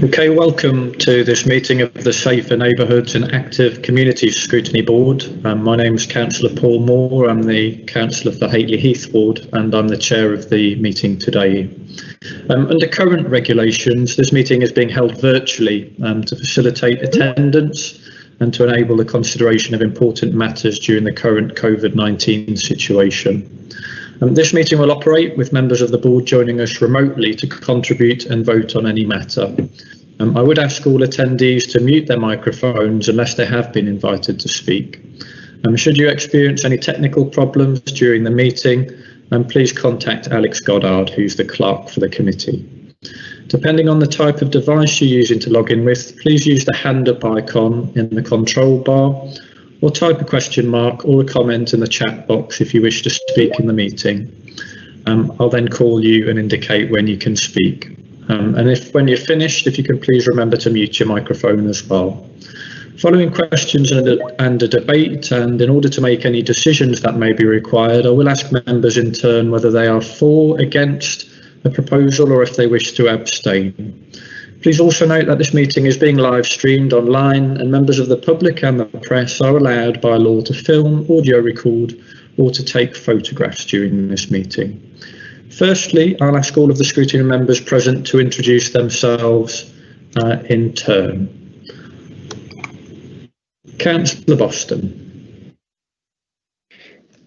Okay, welcome to this meeting of the Safer Neighbourhoods and Active Communities Scrutiny Board. My name is Councillor Paul Moore. I'm the Councillor for Hateley Heath Ward and I'm the chair of the meeting today. Under current regulations, this meeting is being held virtually to facilitate attendance and to enable the consideration of important matters during the current COVID-19 situation. This meeting will operate with members of the board joining us remotely to contribute and vote on any matter. I would ask all attendees to mute their microphones unless they have been invited to speak. Should you experience any technical problems during the meeting, please contact Alex Goddard, who's the clerk for the committee. Depending on the type of device you're using to log in with, please use the hand up icon in the control bar, or type a question mark or a comment in the chat box if you wish to speak in the meeting. I'll then call you and indicate when you can speak. And when you're finished, if you can please remember to mute your microphone as well. Following questions and a debate, and in order to make any decisions that may be required, I will ask members in turn whether they are for, against a proposal, or if they wish to abstain. Please also note that this meeting is being live streamed online and members of the public and the press are allowed by law to film, audio record or to take photographs during this meeting. Firstly, I'll ask all of the scrutiny members present to introduce themselves in turn. Councillor Boston.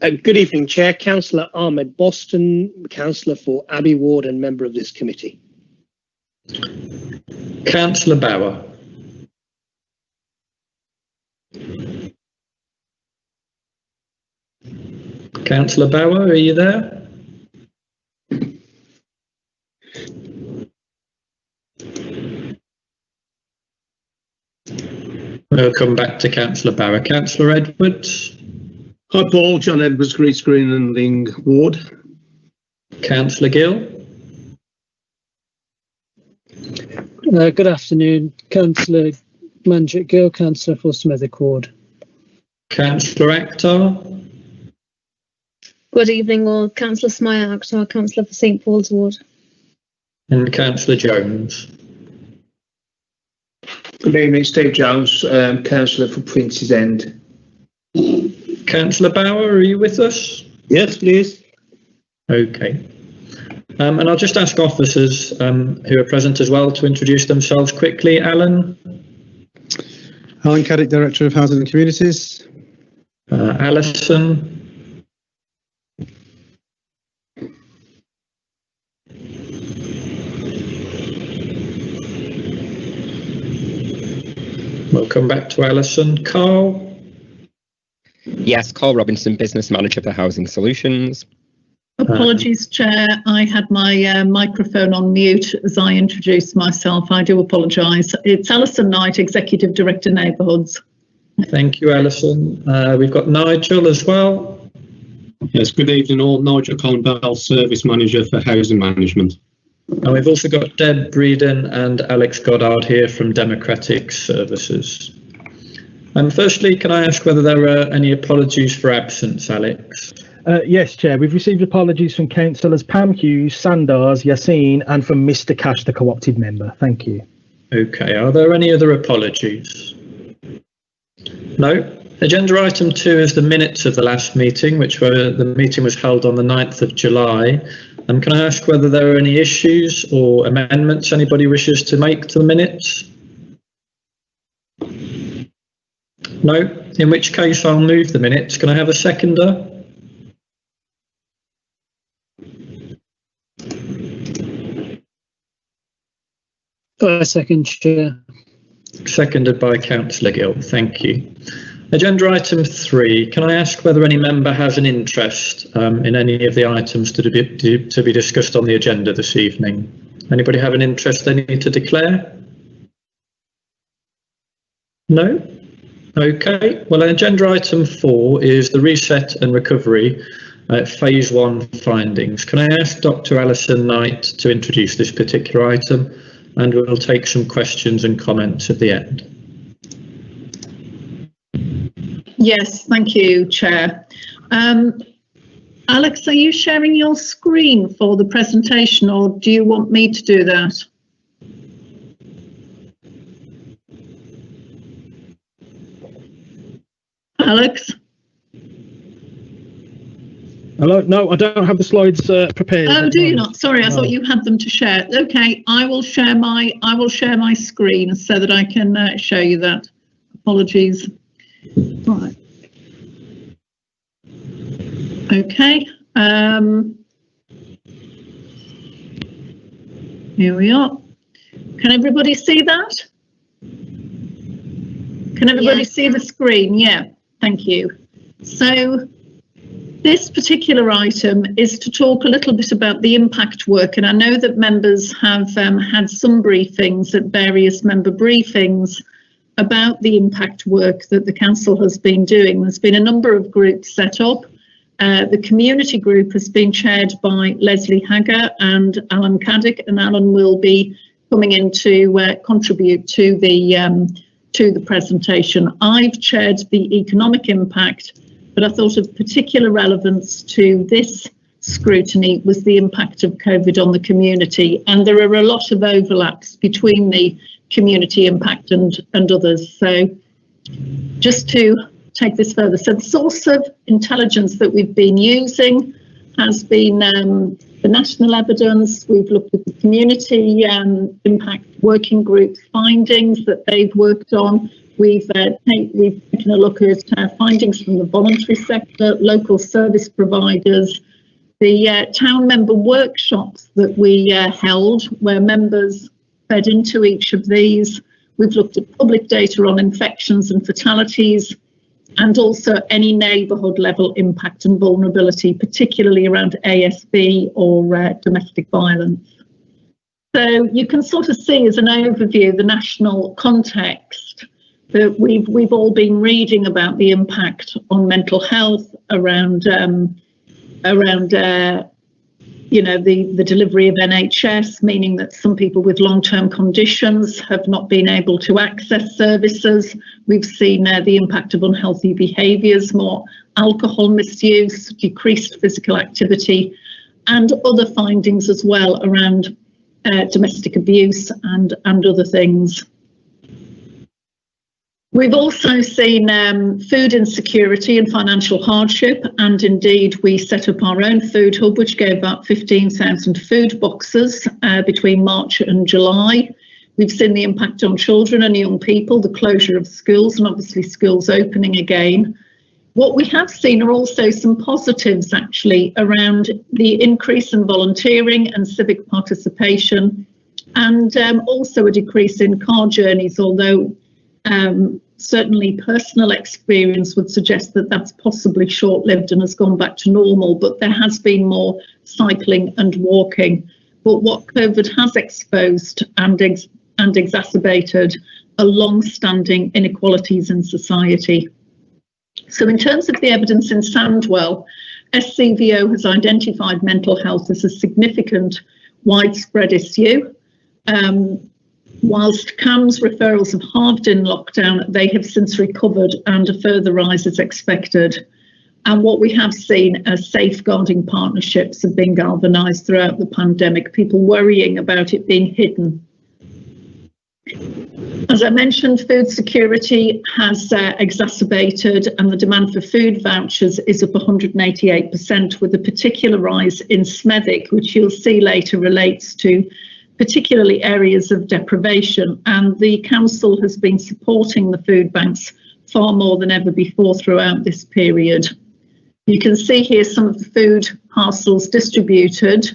Good evening, Chair. Councillor Ahmed Boston, Councillor for Abbey Ward and member of this committee. Councillor Bauer. Councillor Bauer, are you there? We'll come back to Councillor Bauer. Councillor Edwards. Hi Paul, John Edwards, Green and Ling Ward. Councillor Gill. Good afternoon, Councillor Manjit Gill, Councillor for Smethwick Ward. Councillor Akhtar. Good evening all, Councillor Smaya Akhtar, Councillor for St Paul's Ward. And Councillor Jones. Good evening, Steve Jones, Councillor for Prince's End. Councillor Bauer, are you with us? Yes, please. Okay. And I'll just ask officers who are present as well to introduce themselves quickly. Alan. Alan Caddick, Director of Housing and Communities. Alison. We'll come back to Alison. Carl. Yes, Carl Robinson, Business Manager for Housing Solutions. Apologies, Chair. I had my microphone on mute as I introduced myself. I do apologise. It's Alison Knight, Executive Director, Neighbourhoods. Thank you, Alison. We've got Nigel as well. Yes, good evening all. Nigel Collin-Bell, Service Manager for Housing Management. And we've also got Deb Breeden and Alex Goddard here from Democratic Services. Firstly, can I ask whether there are any apologies for absence, Alex? Yes, Chair. We've received apologies from Councillors Pam Hughes, Sandars, Yassine and from Mr Cash, the co-opted member. Thank you. Okay, are there any other apologies? No. Agenda item 2 is the minutes of the last meeting, the meeting was held on the 9th of July. Can I ask whether there are any issues or amendments anybody wishes to make to the minutes? No, in which case I'll move the minutes. Can I have a seconder? Second, Chair. Seconded by Councillor Gill. Thank you. Agenda item 3. Can I ask whether any member has an interest in any of the items to be discussed on the agenda this evening? Anybody have an interest they need to declare? No? Okay. Well, agenda item 4 is the reset and recovery phase 1 findings. Can I ask Dr. Alison Knight to introduce this particular item, and we'll take some questions and comments at the end. Yes, thank you, Chair. Alex, are you sharing your screen for the presentation, or do you want me to do that? Alex? Hello? No, I don't have the slides prepared. Oh, do you not? Sorry, I thought you had them to share. Okay, I will share my screen so that I can show you that. Apologies. Right. Okay. Here we are. Can everybody see that? Can everybody see the screen? Yeah, thank you. So this particular item is to talk a little bit about the impact work, and I know that members have had some briefings at various member briefings about the impact work that the council has been doing. There's been a number of groups set up. The community group has been chaired by Leslie Hagger and Alan Caddick, and Alan will be coming in to contribute to the presentation. I've chaired the economic impact, but I thought of particular relevance to this scrutiny was the impact of COVID on the community, and there are a lot of overlaps between the community impact and others. So just to take this further, so the source of intelligence that we've been using has been the national evidence. We've looked at the community impact working group findings that they've worked on. We've taken a look at findings from the voluntary sector, local service providers, the town member workshops that we held, where members fed into each of these. We've looked at public data on infections and fatalities, and also any neighbourhood level impact and vulnerability, particularly around ASB or domestic violence. So you can sort of see as an overview the national context that we've all been reading about the impact on mental health around you know, the delivery of NHS, meaning that some people with long-term conditions have not been able to access services. We've seen the impact of unhealthy behaviours, more alcohol misuse, decreased physical activity, and other findings as well around domestic abuse and other things. We've also seen food insecurity and financial hardship, and indeed we set up our own food hub which gave out 15,000 food boxes between March and July. We've seen the impact on children and young people, the closure of schools, and obviously schools opening again. What we have seen are also some positives actually around the increase in volunteering and civic participation, and also a decrease in car journeys, although certainly personal experience would suggest that that's possibly short-lived and has gone back to normal, but there has been more cycling and walking. But what COVID has exposed and exacerbated are long-standing inequalities in society. So in terms of the evidence in Sandwell, SCVO has identified mental health as a significant widespread issue. Whilst CAMS referrals have halved in lockdown, they have since recovered and a further rise is expected. And what we have seen as safeguarding partnerships have been galvanised throughout the pandemic, people worrying about it being hidden. As I mentioned, food security has exacerbated, and the demand for food vouchers is up 188%, with a particular rise in Smethwick, which you'll see later relates to particularly areas of deprivation, and the council has been supporting the food banks far more than ever before throughout this period. You can see here some of the food parcels distributed.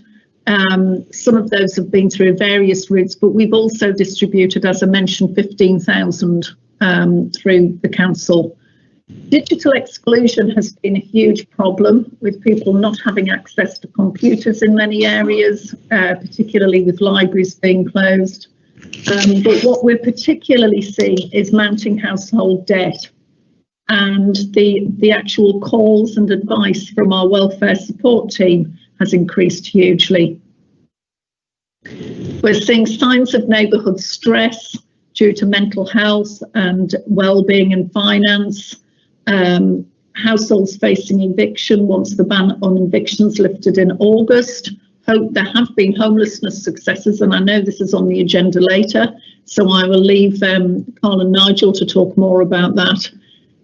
Some of those have been through various routes, but we've also distributed, as I mentioned, 15,000 through the council. Digital exclusion has been a huge problem, with people not having access to computers in many areas, particularly with libraries being closed. But what we're particularly seeing is mounting household debt, and the actual calls and advice from our welfare support team has increased hugely. We're seeing signs of neighbourhood stress due to mental health and well-being and finance. Households facing eviction once the ban on evictions lifted in August. There have been homelessness successes, and I know this is on the agenda later, so I will leave Carl and Nigel to talk more about that.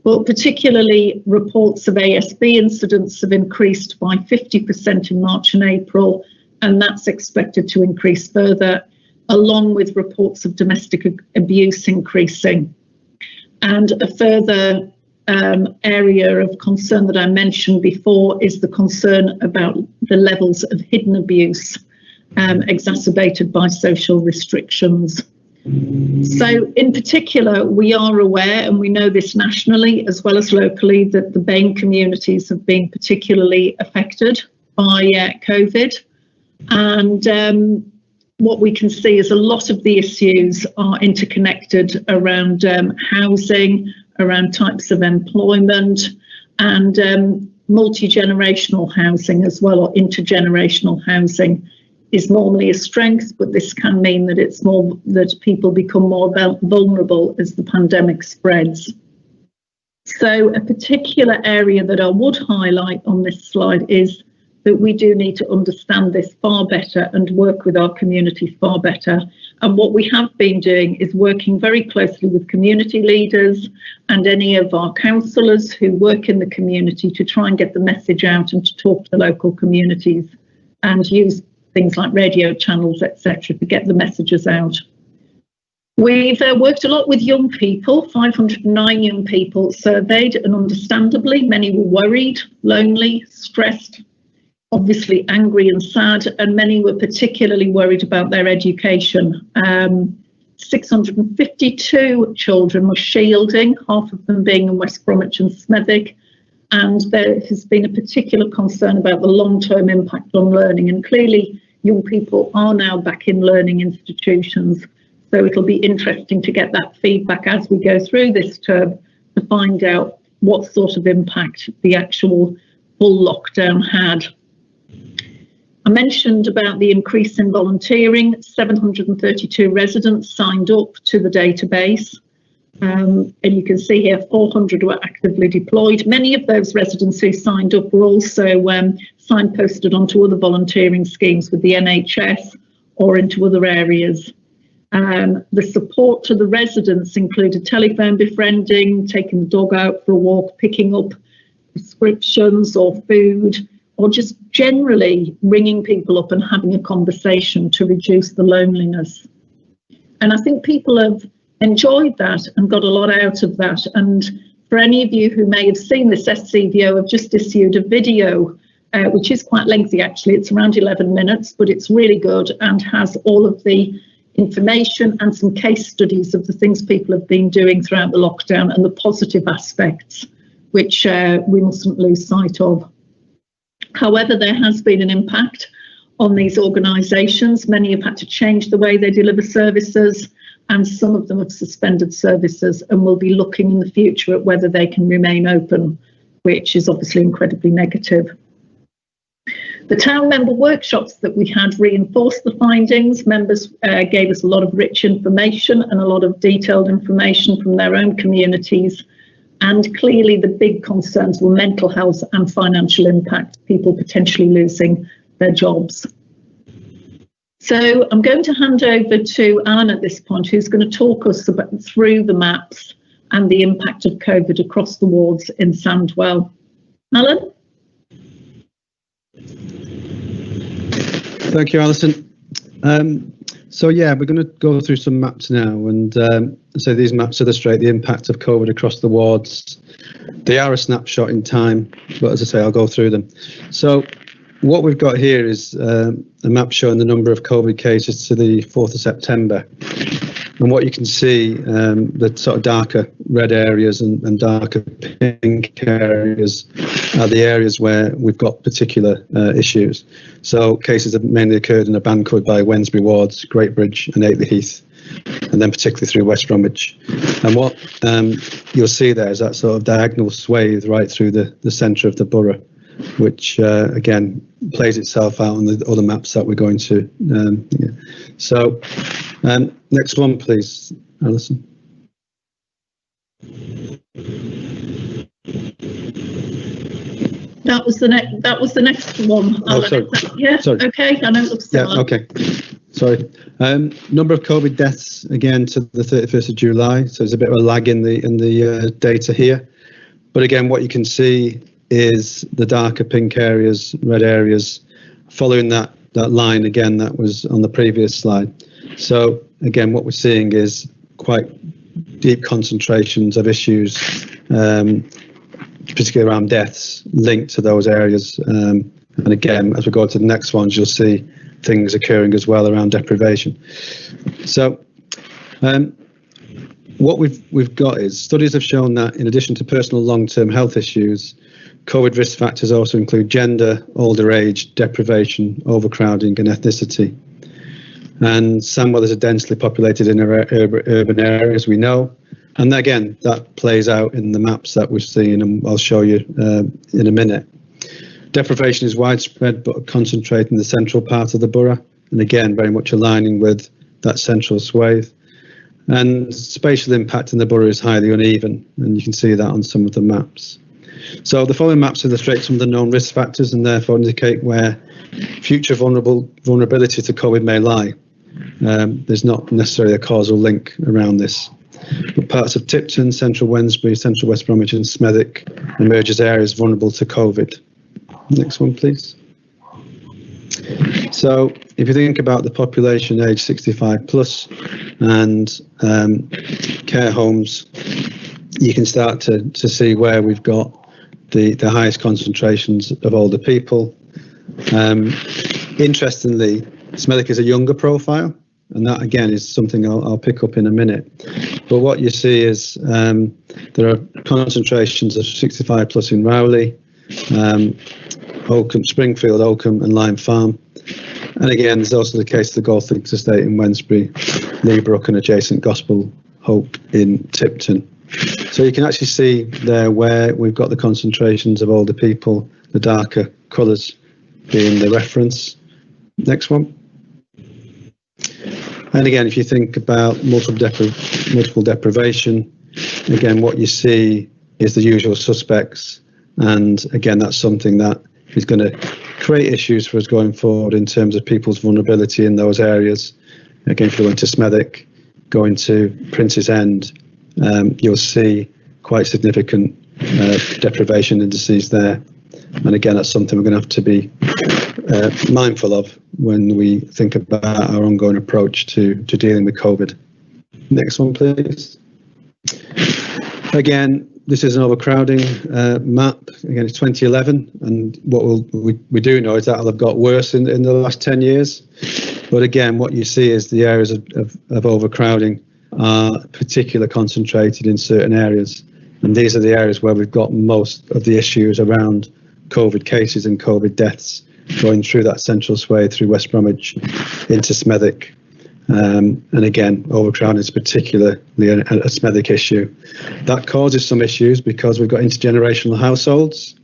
But particularly reports of ASB incidents have increased by 50% in March and April, and that's expected to increase further, along with reports of domestic abuse increasing. And a further area of concern that I mentioned before is the concern about the levels of hidden abuse exacerbated by social restrictions. So in particular, we are aware, and we know this nationally as well as locally, that the BAME communities have been particularly affected by COVID. And what we can see is a lot of the issues are interconnected around housing, around types of employment, and multi-generational housing as well, or intergenerational housing is normally a strength, but this can mean that it's more that people become more vulnerable as the pandemic spreads. So a particular area that I would highlight on this slide is that we do need to understand this far better and work with our community far better. And what we have been doing is working very closely with community leaders and any of our councillors who work in the community to try and get the message out and to talk to local communities and use things like radio channels, etc., to get the messages out. We've worked a lot with young people, 509 young people surveyed, and understandably, many were worried, lonely, stressed, obviously angry and sad, and many were particularly worried about their education. 652 children were shielding, half of them being in West Bromwich and Smethwick, and there has been a particular concern about the long-term impact on learning, and clearly young people are now back in learning institutions, so it'll be interesting to get that feedback as we go through this term to find out what sort of impact the actual full lockdown had. I mentioned about the increase in volunteering. 732 residents signed up to the database. And you can see here 400 were actively deployed. Many of those residents who signed up were also signposted onto other volunteering schemes with the NHS or into other areas. The support to the residents included telephone befriending, taking the dog out for a walk, picking up prescriptions or food, or just generally ringing people up and having a conversation to reduce the loneliness. And I think people have enjoyed that and got a lot out of that. And for any of you who may have seen this, SCVO have just issued a video, which is quite lengthy actually. It's around 11 minutes, but it's really good and has all of the information and some case studies of the things people have been doing throughout the lockdown and the positive aspects, which we mustn't lose sight of. However, there has been an impact on these organisations. Many have had to change the way they deliver services, and some of them have suspended services and will be looking in the future at whether they can remain open, which is obviously incredibly negative. The town member workshops that we had reinforced the findings. Members gave us a lot of rich information and a lot of detailed information from their own communities. And clearly the big concerns were mental health and financial impact, people potentially losing their jobs. So I'm going to hand over to Alan at this point, who's going to talk us through the maps and the impact of COVID across the wards in Sandwell. Alan? Thank you, Alison. So yeah, we're going to go through some maps now, and so these maps illustrate the impact of COVID across the wards. They are a snapshot in time, but as I say, I'll go through them. So what we've got here is a map showing the number of COVID cases to the 4th of September. And what you can see, the sort of darker red areas and darker pink areas are the areas where we've got particular issues. So cases have mainly occurred in a band covered by Wednesbury wards, Greatbridge and Atley Heath, and then particularly through West Bromwich. And what you'll see there is that sort of diagonal swathe right through the centre of the borough, which again plays itself out on the other maps that we're going to. Yeah. So next one, please, Alison. That was the next one. Oh, sorry. Yeah. Sorry. Okay. I know it looks similar. Yeah. Okay. Sorry. Number of COVID deaths again to the 31st of July. So there's a bit of a lag in the data here. But again, what you can see is the darker pink areas, red areas, following that line again that was on the previous slide. So again, what we're seeing is quite deep concentrations of issues, particularly around deaths linked to those areas. And again, as we go to the next ones, you'll see things occurring as well around deprivation. So what we've got is studies have shown that in addition to personal long-term health issues, COVID risk factors also include gender, older age, deprivation, overcrowding and ethnicity. And Sandwell is a densely populated inner urban area, as we know. And again, that plays out in the maps that we've seen, and I'll show you in a minute. Deprivation is widespread but concentrated in the central part of the borough, and again, very much aligning with that central swathe. And spatial impact in the borough is highly uneven, and you can see that on some of the maps. So the following maps illustrate some of the known risk factors and therefore indicate where future vulnerability to COVID may lie. There's not necessarily a causal link around this. But parts of Tipton, central Wednesbury, central West Bromwich and Smethwick emerge as areas vulnerable to COVID. Next one, please. So if you think about the population age 65 plus and care homes, you can start to see where we've got the highest concentrations of older people. Interestingly, Smethwick is a younger profile, and that again is something I'll pick up in a minute. But what you see is there are concentrations of 65 plus in Rowley, Oakham, Springfield, Oakham and Lyme Farm. And again, there's also the case of the Golf Links Estate in Wednesbury, Leabrook and adjacent Gospel Hope in Tipton. So you can actually see there where we've got the concentrations of older people, the darker colours being the reference. Next one. And again, if you think about multiple deprivation, again, what you see is the usual suspects. And again, that's something that is going to create issues for us going forward in terms of people's vulnerability in those areas. Again, if you go into Smethwick, going to Prince's End, you'll see quite significant deprivation indices there. And again, that's something we're going to have to be mindful of when we think about our ongoing approach to dealing with COVID. Next one, please. Again, this is an overcrowding map. Again, it's 2011, and what we do know is that it'll have got worse in the last 10 years. But again, what you see is the areas of overcrowding are particularly concentrated in certain areas. And these are the areas where we've got most of the issues around COVID cases and COVID deaths going through that central swathe through West Bromwich into Smethwick. And again, overcrowding is particularly a Smethwick issue. That causes some issues because we've got intergenerational households.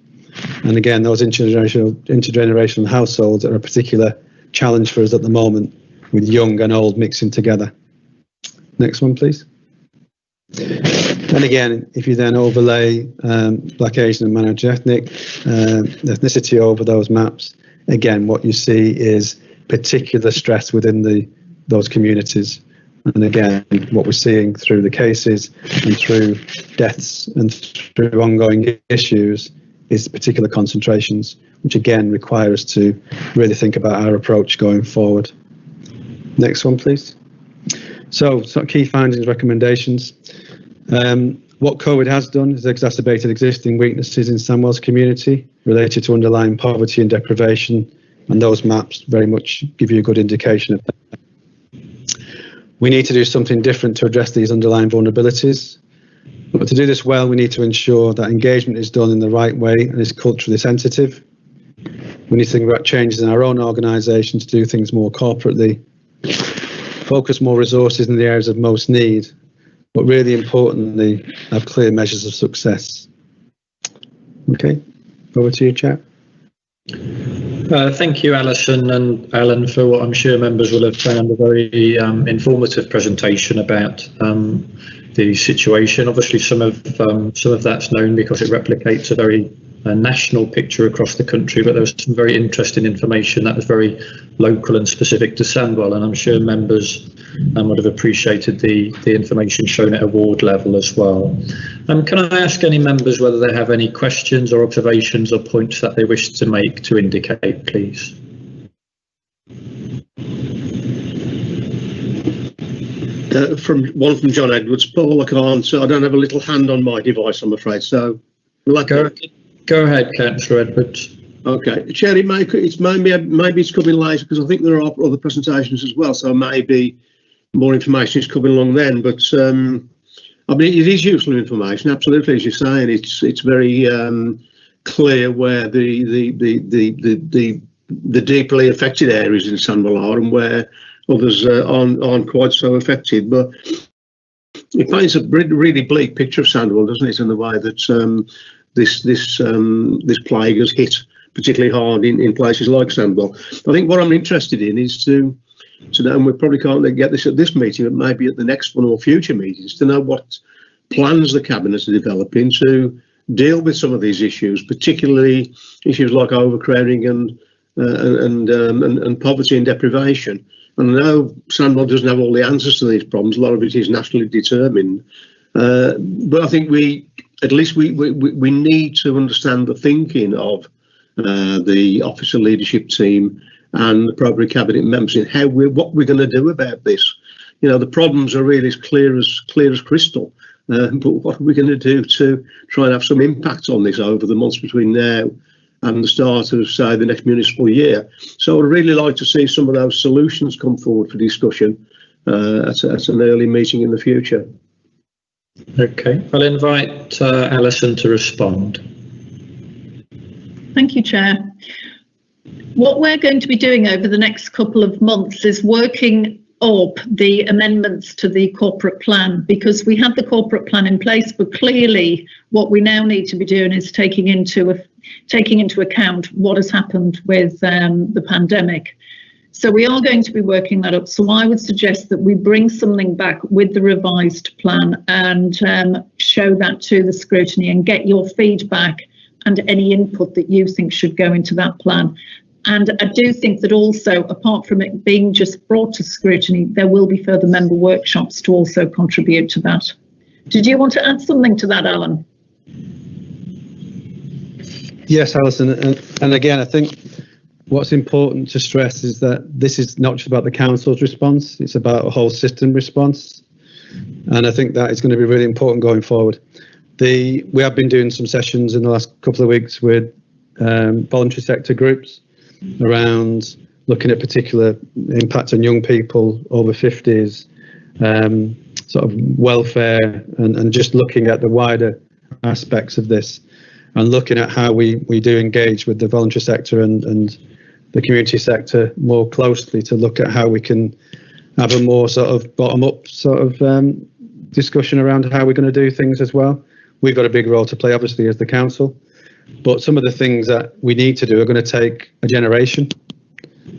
And again, those intergenerational households are a particular challenge for us at the moment, with young and old mixing together. Next one, please. And again, if you then overlay Black, Asian and minority ethnic ethnicity over those maps, again, what you see is particular stress within those communities. And again, what we're seeing through the cases and through deaths and through ongoing issues is particular concentrations, which again require us to really think about our approach going forward. Next one, please. So key findings, recommendations. What COVID has done is exacerbated existing weaknesses in Sandwell's community related to underlying poverty and deprivation, and those maps very much give you a good indication of that. We need to do something different to address these underlying vulnerabilities. But to do this well, we need to ensure that engagement is done in the right way and is culturally sensitive. We need to think about changes in our own organisation to do things more corporately, focus more resources in the areas of most need, but really importantly, have clear measures of success. Okay, over to you, Chair. Thank you, Alison and Alan, for what I'm sure members will have found a very informative presentation about the situation. Obviously, some of that's known because it replicates a very national picture across the country, but there was some very interesting information that was very local and specific to Sandwell, and I'm sure members and would have appreciated the information shown at award level as well. Can I ask any members whether they have any questions or observations or points that they wish to make to indicate, please? From John Edwards. Paul, I don't have a little hand on my device, I'm afraid. So, go ahead, Councillor Edwards. Okay, Chair, maybe it's coming later because I think there are other presentations as well. So maybe more information is coming along then. But I mean, it is useful information. Absolutely, as you're saying, it's very clear where the deeply affected areas in Sandwell are and where others aren't quite so affected, but it paints a really bleak picture of Sandwell, doesn't it? In the way that this plague has hit particularly hard in places like Sandwell. I think what I'm interested in is to know, and we probably can't get this at this meeting, but maybe at the next one or future meetings, to know what plans the cabinet are developing to deal with some of these issues, particularly issues like overcrowding and poverty and deprivation. And I know Sandwell doesn't have all the answers to these problems. A lot of it is nationally determined. But I think we need to understand the thinking of the officer leadership team and the appropriate cabinet members in what we're going to do about this. You know, the problems are really as clear as crystal. But what are we going to do to try and have some impact on this over the months between now and the start of, say, the next municipal year? So I'd really like to see some of those solutions come forward for discussion at an early meeting in the future. Okay, I'll invite Alison to respond. Thank you, Chair. What we're going to be doing over the next couple of months is working up the amendments to the corporate plan, because we had the corporate plan in place, but clearly what we now need to be doing is taking into account what has happened with the pandemic. So we are going to be working that up. So I would suggest that we bring something back with the revised plan and show that to the scrutiny and get your feedback and any input that you think should go into that plan. And I do think that also, apart from it being just brought to scrutiny, there will be further member workshops to also contribute to that. Did you want to add something to that, Alan? Yes, Alison. And again, I think what's important to stress is that this is not just about the council's response, it's about a whole system response. And I think that is going to be really important going forward. We have been doing some sessions in the last couple of weeks with voluntary sector groups around looking at particular impact on young people over 50s, sort of welfare, and just looking at the wider aspects of this and looking at how we do engage with the voluntary sector and the community sector more closely to look at how we can have a more sort of bottom-up sort of discussion around how we're going to do things as well. We've got a big role to play, obviously, as the council, but some of the things that we need to do are going to take a generation,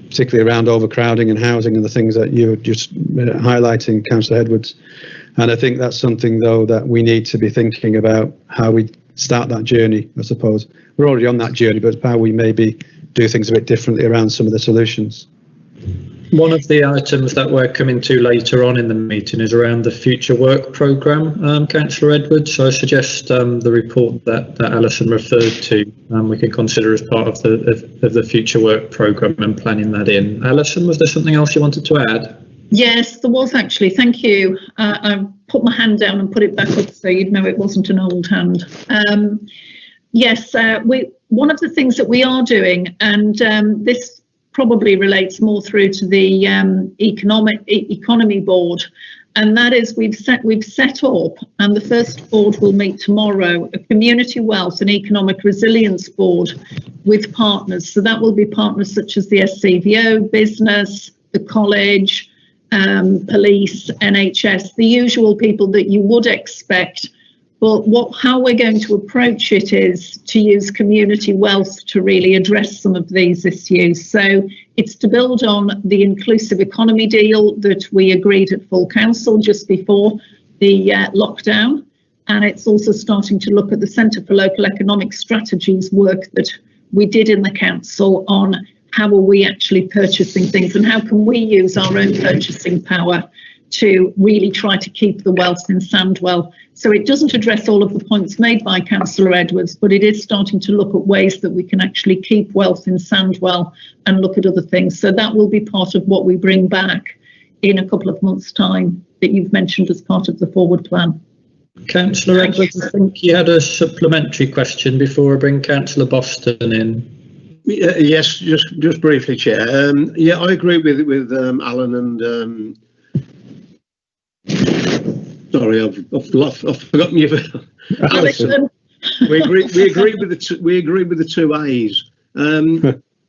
particularly around overcrowding and housing and the things that you're just highlighting, Councillor Edwards. And I think that's something, though, that we need to be thinking about how we start that journey, I suppose. We're already on that journey, but how we maybe do things a bit differently around some of the solutions. One of the items that we're coming to later on in the meeting is around the future work programme, Councillor Edwards. So I suggest the report that Alison referred to, we can consider as part of the future work programme and planning that in. Alison, was there something else you wanted to add? Yes, there was actually. Thank you. I put my hand down and put it back up so you'd know it wasn't an old hand. Yes, one of the things that we are doing, and this probably relates more through to the economy board, and that is we've set up, and the first board will meet tomorrow, a community wealth and economic resilience board with partners. So that will be partners such as the SCVO, business, the college, police, NHS, the usual people that you would expect. But how we're going to approach it is to use community wealth to really address some of these issues. So it's to build on the inclusive economy deal that we agreed at full council just before the lockdown. And it's also starting to look at the Centre for Local Economic Strategies work that we did in the council on how are we actually purchasing things, and how can we use our own purchasing power to really try to keep the wealth in Sandwell. So it doesn't address all of the points made by Councillor Edwards, but it is starting to look at ways that we can actually keep wealth in Sandwell and look at other things. So that will be part of what we bring back in a couple of months' time that you've mentioned as part of the forward plan. Councillor Edwards, I think you had a supplementary question before I bring Councillor Boston in. Yes, just briefly, Chair. Yeah, I agree with Alan and. Sorry, I've forgotten you. Alison. We agree with the two A's.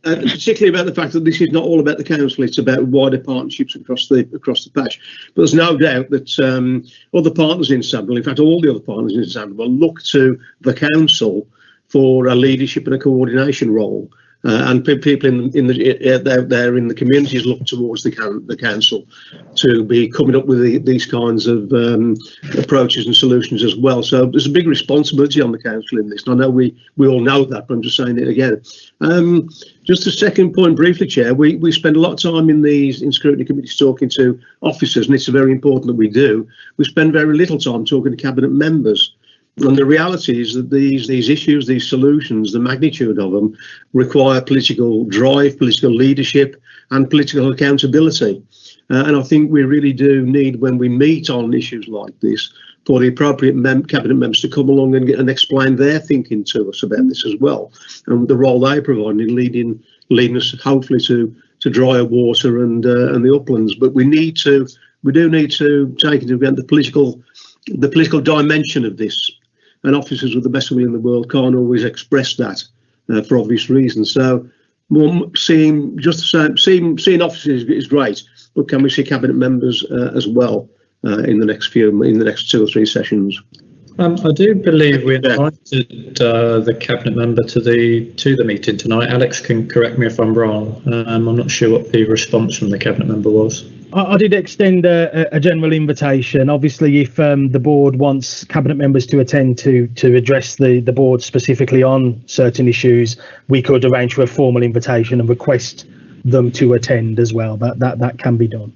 Particularly about the fact that this is not all about the council; it's about wider partnerships across the patch. But there's no doubt that other partners in Sandwell, in fact, all the other partners in Sandwell, look to the council for a leadership and a coordination role. And people in the communities look towards the council to be coming up with these kinds of approaches and solutions as well. So there's a big responsibility on the council in this. And I know we all know that, but I'm just saying it again. Just a second point briefly, Chair. We spend a lot of time in scrutiny committees talking to officers, and it's very important that we do. We spend very little time talking to cabinet members. And the reality is that these issues, these solutions, the magnitude of them require political drive, political leadership and political accountability. And I think we really do need, when we meet on issues like this, for the appropriate cabinet members to come along and explain their thinking to us about this as well, and the role they provide in leading us hopefully to drier water and the uplands. But we do need to take into account the political dimension of this. And officers with the best will in the world can't always express that for obvious reasons. So, seeing officers is great, but can we see cabinet members as well in the next 2 or 3 sessions? I do believe we invited the cabinet member to the meeting tonight. Alex can correct me if I'm wrong. I'm not sure what the response from the cabinet member was. I did extend a general invitation. Obviously, if the board wants cabinet members to attend to address the board specifically on certain issues, we could arrange for a formal invitation and request them to attend as well. That can be done.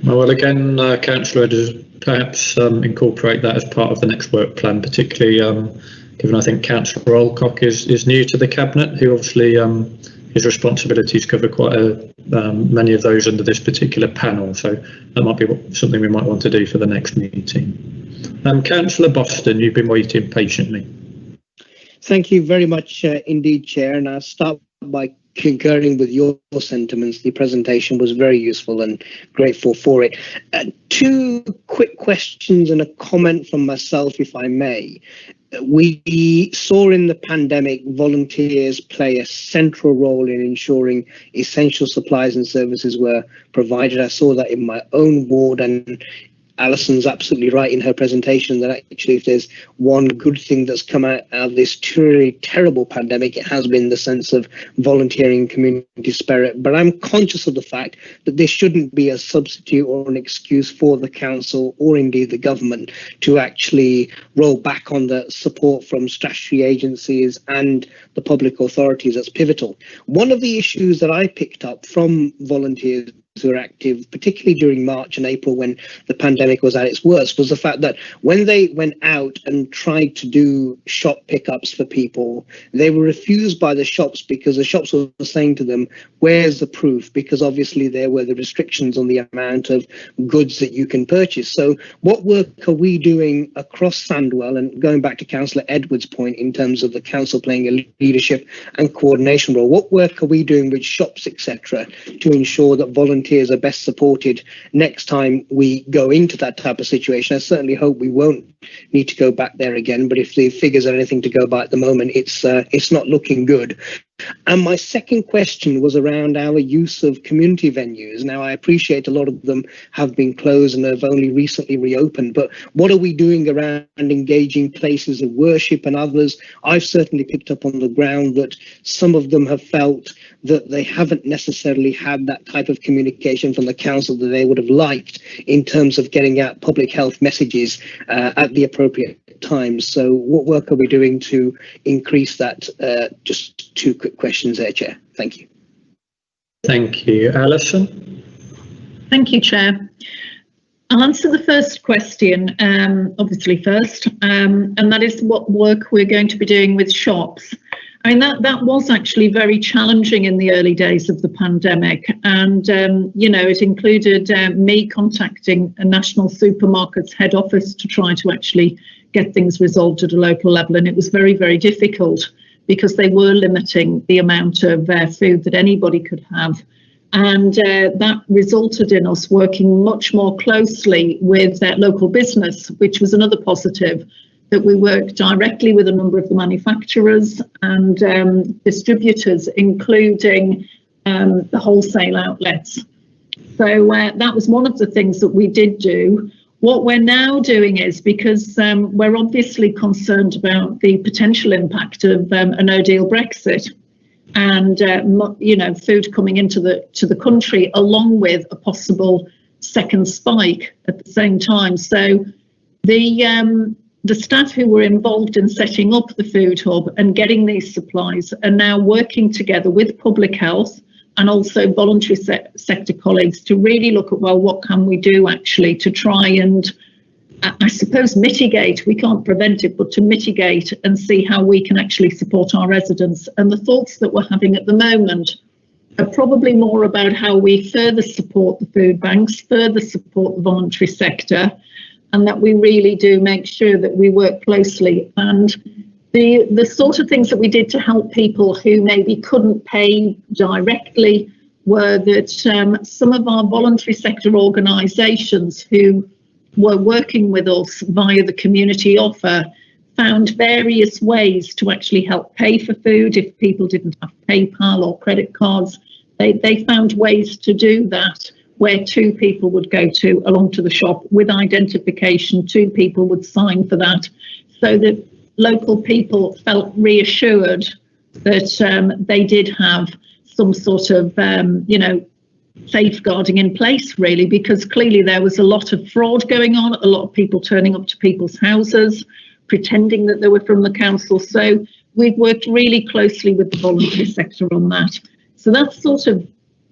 Well, again, Councillor Edwards, perhaps incorporate that as part of the next work plan, particularly given I think Councillor Alcock is new to the cabinet, who obviously his responsibilities cover quite many of those under this particular panel. So that might be something we might want to do for the next meeting. Councillor Boston, you've been waiting patiently. Thank you very much indeed, Chair. And I'll start by concurring with your sentiments. The presentation was very useful and grateful for it. 2 quick questions and a comment from myself, if I may. We saw in the pandemic volunteers play a central role in ensuring essential supplies and services were provided. I saw that in my own ward, and Alison's absolutely right in her presentation that actually if there's one good thing that's come out of this truly terrible pandemic, it has been the sense of volunteering community spirit. But I'm conscious of the fact that there shouldn't be a substitute or an excuse for the council or indeed the government to actually roll back on the support from statutory agencies and the public authorities. That's pivotal. One of the issues that I picked up from volunteers who were active, particularly during March and April when the pandemic was at its worst, was the fact that when they went out and tried to do shop pickups for people, they were refused by the shops because the shops were saying to them, where's the proof? Because obviously there were the restrictions on the amount of goods that you can purchase. So what work are we doing across Sandwell, and going back to Councillor Edwards' point in terms of the council playing a leadership and coordination role, what work are we doing with shops, etc., to ensure that volunteers are best supported next time we go into that type of situation? I certainly hope we won't need to go back there again, but if the figures are anything to go by at the moment, it's not looking good. And my second question was around our use of community venues. Now, I appreciate a lot of them have been closed and have only recently reopened, but what are we doing around engaging places of worship and others? I've certainly picked up on the ground that some of them have felt that they haven't necessarily had that type of communication from the council that they would have liked in terms of getting out public health messages at the appropriate times. So what work are we doing to increase that? Just 2 quick questions there, Chair. Thank you. Thank you. Alison? Thank you, Chair. I'll answer the first question, obviously first, and that is what work we're going to be doing with shops. I mean, that was actually very challenging in the early days of the pandemic. And, you know, it included me contacting a national supermarkets head office to try to actually get things resolved at a local level. And it was very, very difficult because they were limiting the amount of food that anybody could have. And that resulted in us working much more closely with local business, which was another positive, that we worked directly with a number of the manufacturers and distributors, including the wholesale outlets. So that was one of the things that we did do. What we're now doing is, because we're obviously concerned about the potential impact of a no-deal Brexit, and you know, food coming into the country, along with a possible second spike at the same time. So the staff who were involved in setting up the food hub and getting these supplies are now working together with public health and also voluntary sector colleagues to really look at, well, what can we do actually to try and, I suppose, mitigate. We can't prevent it, but to mitigate and see how we can actually support our residents. And the thoughts that we're having at the moment are probably more about how we further support the food banks, further support the voluntary sector, and that we really do make sure that we work closely. And the sort of things that we did to help people who maybe couldn't pay directly were that some of our voluntary sector organisations who were working with us via the community offer found various ways to actually help pay for food if people didn't have PayPal or credit cards. They found ways to do that, where two people would go along to the shop with identification, two people would sign for that, so that local people felt reassured that they did have some sort of, you know, safeguarding in place, really, because clearly there was a lot of fraud going on, a lot of people turning up to people's houses, pretending that they were from the council. So we've worked really closely with the voluntary sector on that. So that's sort of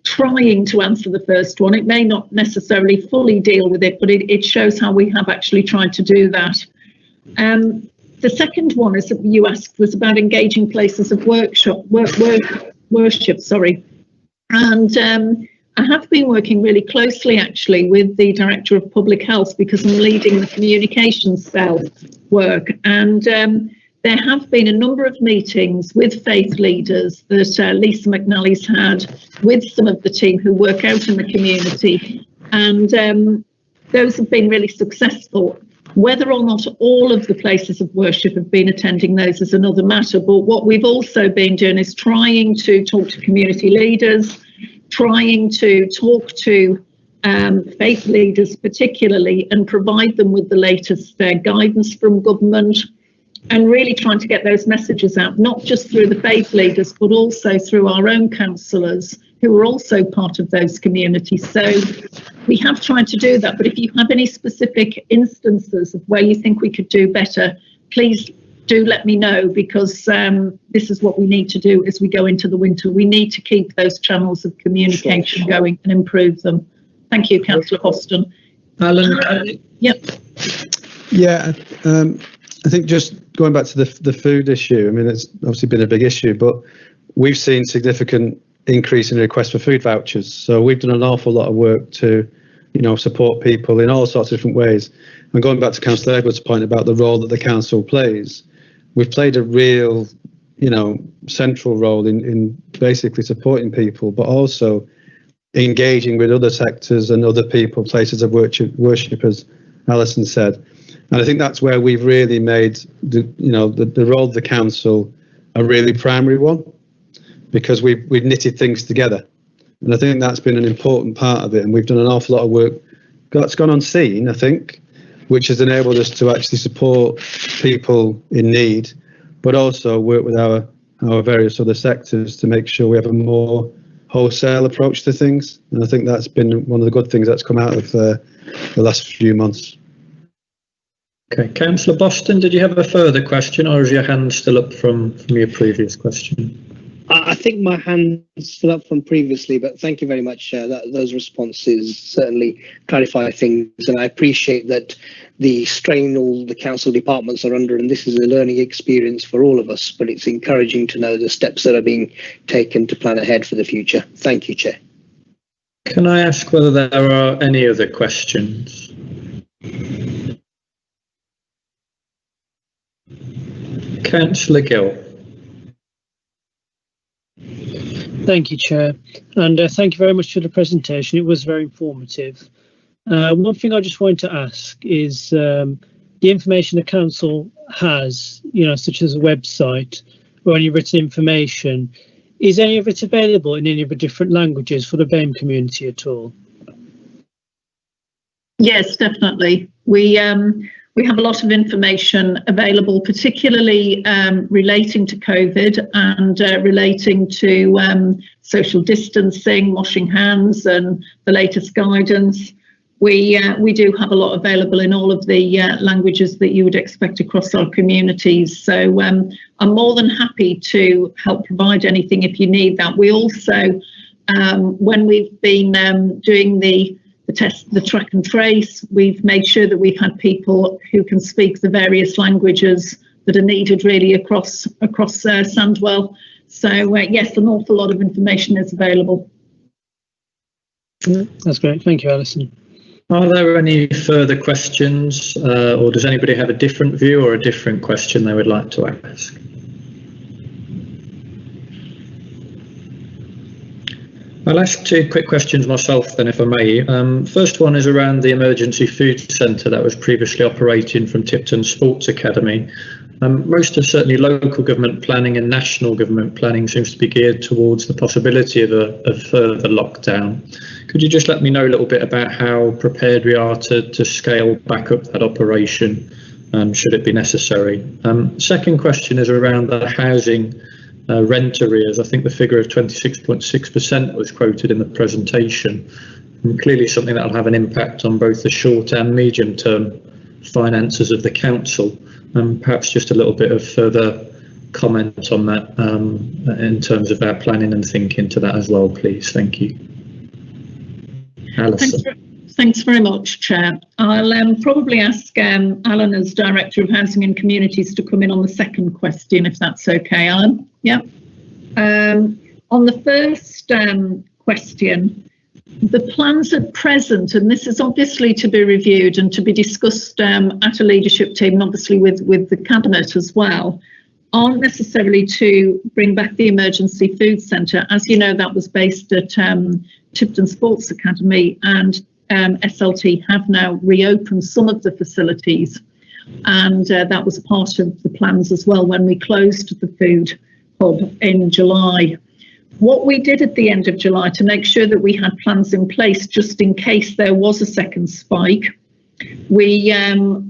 trying to answer the first one. It may not necessarily fully deal with it, but it shows how we have actually tried to do that. The second one is that you asked was about engaging places of worship. And I have been working really closely actually with the Director of Public Health, because I'm leading the communications cell work. And there have been a number of meetings with faith leaders that Lisa McNally's had with some of the team who work out in the community. And those have been really successful. Whether or not all of the places of worship have been attending those is another matter. But what we've also been doing is trying to talk to community leaders, trying to talk to faith leaders particularly, and provide them with the latest guidance from government, and really trying to get those messages out, not just through the faith leaders, but also through our own councillors who are also part of those communities. So we have tried to do that, but if you have any specific instances of where you think we could do better, please do let me know, because this is what we need to do as we go into the winter. We need to keep those channels of communication going and improve them. Thank you, Councillor Hoston. Alan? Yep. Yeah, I think just going back to the food issue, I mean, it's obviously been a big issue, but we've seen significant increase in requests for food vouchers. So we've done an awful lot of work to, you know, support people in all sorts of different ways. And going back to Councillor Edwards' point about the role that the council plays, we've played a real, you know, central role in basically supporting people, but also engaging with other sectors and other people, places of worship, as Alison said. And I think that's where we've really made the role of the council a really primary one, because we've knitted things together. And I think that's been an important part of it. And we've done an awful lot of work that's gone unseen, I think, which has enabled us to actually support people in need, but also work with our various other sectors to make sure we have a more wholesale approach to things. And I think that's been one of the good things that's come out of the last few months. Okay, Councillor Boston, did you have a further question, or is your hand still up from your previous question? I think my hand's still up from previously, but thank you very much. Those responses certainly clarify things, and I appreciate that the strain all the council departments are under, and this is a learning experience for all of us, but it's encouraging to know the steps that are being taken to plan ahead for the future. Thank you, Chair. Can I ask whether there are any other questions? Councillor Gill. Thank you, Chair, and thank you very much for the presentation. It was very informative. One thing I just wanted to ask is the information the council has, such as a website or any written information, is any of it available in any of the different languages for the BAME community at all? Yes, definitely. We have a lot of information available, particularly relating to COVID and relating to social distancing, washing hands, and the latest guidance. We do have a lot available in all of the languages that you would expect across our communities. So I'm more than happy to help provide anything if you need that. We also, when we've been doing the test, the track and trace, we've made sure that we've had people who can speak the various languages that are needed really across Sandwell. So yes, an awful lot of information is available. That's great. Thank you, Alison. Are there any further questions, or does anybody have a different view or a different question they would like to ask? I'll ask two quick questions myself then, if I may. First one is around the emergency food centre that was previously operating from Tipton Sports Academy. Most of certainly local government planning and national government planning seems to be geared towards the possibility of a further lockdown. Could you just let me know a little bit about how prepared we are to scale back up that operation, should it be necessary? Second question is around the housing rent arrears. I think the figure of 26.6% was quoted in the presentation, and clearly something that will have an impact on both the short and medium term finances of the council. Perhaps just a little bit of further comment on that in terms of our planning and thinking to that as well, please. Thank you. Alison. Thanks very much, Chair. I'll probably ask Alan, as Director of Housing and Communities, to come in on the second question, if that's okay, Alan. Yeah. On the first question, the plans at present, and this is obviously to be reviewed and to be discussed at a leadership team, and obviously with the Cabinet as well, aren't necessarily to bring back the emergency food centre. As you know, that was based at Tipton Sports Academy, and SLT have now reopened some of the facilities, and that was part of the plans as well when we closed the food hub in July. What we did at the end of July to make sure that we had plans in place just in case there was a second spike, we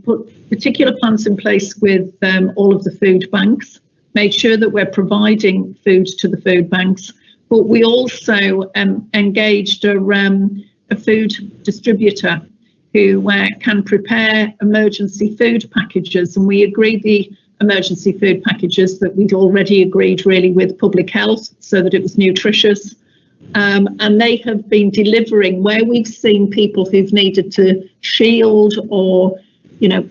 put particular plans in place with all of the food banks, made sure that we're providing food to the food banks, but we also engaged a food distributor who can prepare emergency food packages, and we agreed the emergency food packages that we'd already agreed really with public health so that it was nutritious, and they have been delivering where we've seen people who've needed to shield or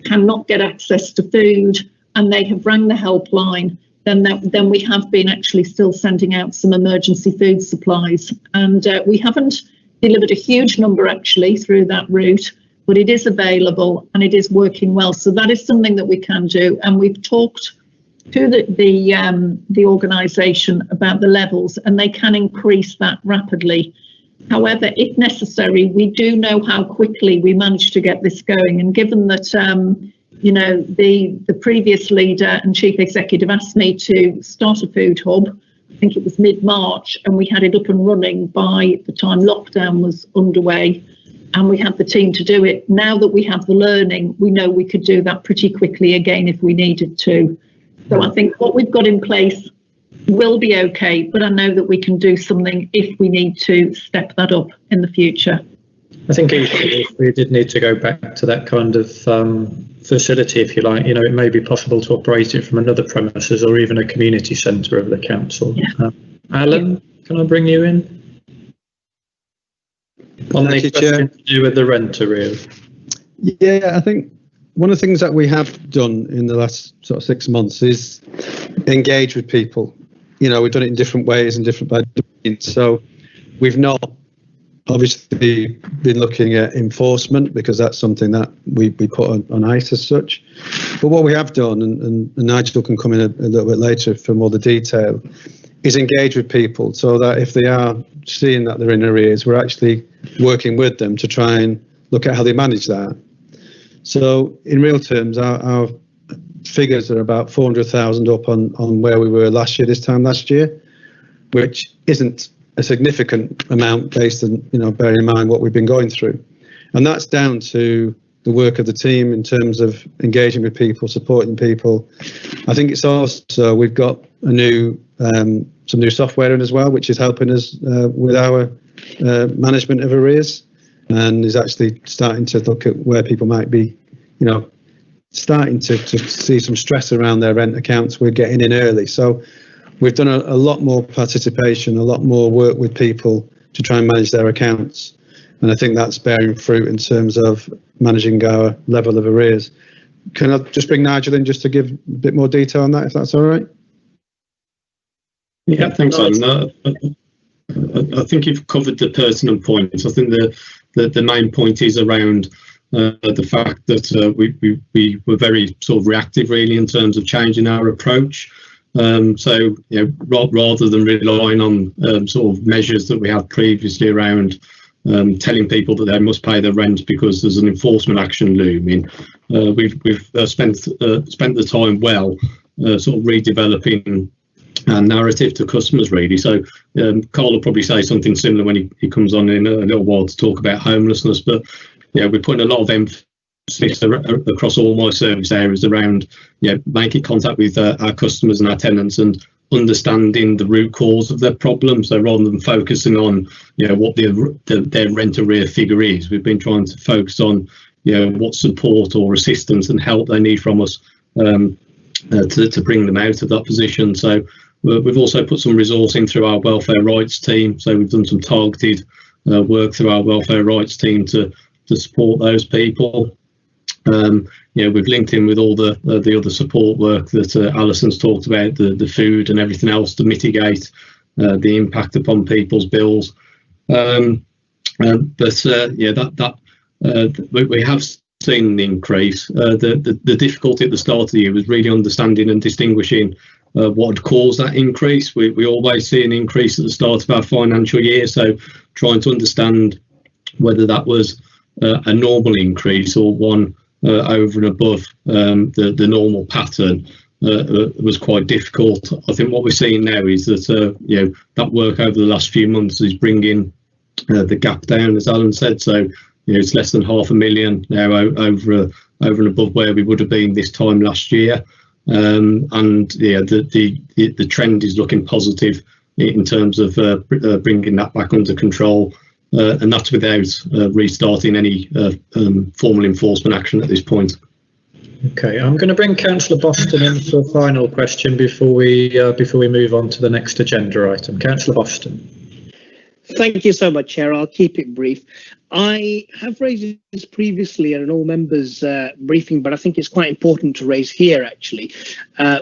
cannot get access to food, and they have rang the helpline. Then we have been actually still sending out some emergency food supplies, and we haven't delivered a huge number actually through that route, but it is available and it is working well. So that is something that we can do, and we've talked to the organisation about the levels, and they can increase that rapidly. However, if necessary, we do know how quickly we managed to get this going, and given that the previous leader and chief executive asked me to start a food hub, I think it was mid-March, and we had it up and running by the time lockdown was underway, and we had the team to do it. Now that we have the learning, we know we could do that pretty quickly again if we needed to. So I think what we've got in place will be okay, but I know that we can do something if we need to step that up in the future. I think if we did need to go back to that kind of facility, if you like, it may be possible to operate it from another premises or even a community centre of the council. Yeah. Alan, can I bring you in? On Thank the you, Chair. question to do with the rent arrears. Yeah, I think one of the things that we have done in the last sort of 6 months is engage with people. You know, we've done it in different ways and different by doing. So we've not obviously been looking at enforcement because that's something that we put on ice as such. But what we have done, and Nigel can come in a little bit later for more the detail, is engage with people so that if they are seeing that they're in arrears, we're actually working with them to try and look at how they manage that. So in real terms, our figures are about 400,000 up on where we were last year, this time last year, which isn't a significant amount based on, you know, bearing in mind what we've been going through. And that's down to the work of the team in terms of engaging with people, supporting people. I think it's also, we've got a new, some new software in as well, which is helping us with our management of arrears, and is actually starting to look at where people might be, you know, starting to see some stress around their rent accounts. We're getting in early. So we've done a lot more participation, a lot more work with people to try and manage their accounts. And I think that's bearing fruit in terms of managing our level of arrears. Can I just bring Nigel in just to give a bit more detail on that, if that's all right? Yeah, thanks, Alan. I think you've covered the pertinent points. I think the main point is around the fact that we were very sort of reactive, really, in terms of changing our approach. So, you know, rather than relying on sort of measures that we had previously around telling people that they must pay their rent because there's an enforcement action looming, we've spent the time well sort of redeveloping our narrative to customers, really. So Carl will probably say something similar when he comes on in a little while to talk about homelessness, but yeah, we're putting a lot of emphasis across all my service areas around, you know, making contact with our customers and our tenants and understanding the root cause of their problem. So rather than focusing on, you know, what their rent arrear figure is, we've been trying to focus on, you know, what support or assistance and help they need from us to bring them out of that position. So we've also put some resourcing through our welfare rights team. So we've done some targeted work through our welfare rights team to support those people. You know, we've linked in with all the other support work that Alison's talked about, the food and everything else to mitigate the impact upon people's bills. Yeah, we have seen an increase. The difficulty at the start of the year was really understanding and distinguishing what had caused that increase. We always see an increase at the start of our financial year, so trying to understand whether that was a normal increase or one over and above the normal pattern was quite difficult. I think what we're seeing now is that you know, that work over the last few months is bringing the gap down, as Alan said. So you know, it's less than £500,000 now over and above where we would have been this time last year. And yeah, the trend is looking positive in terms of bringing that back under control. And that's without restarting any formal enforcement action at this point. Okay, I'm going to bring Councillor Boston in for a final question before we move on to the next agenda item. Councillor Boston. Thank you so much, Chair. I'll keep it brief. I have raised this previously at an all members briefing, but I think it's quite important to raise here, actually,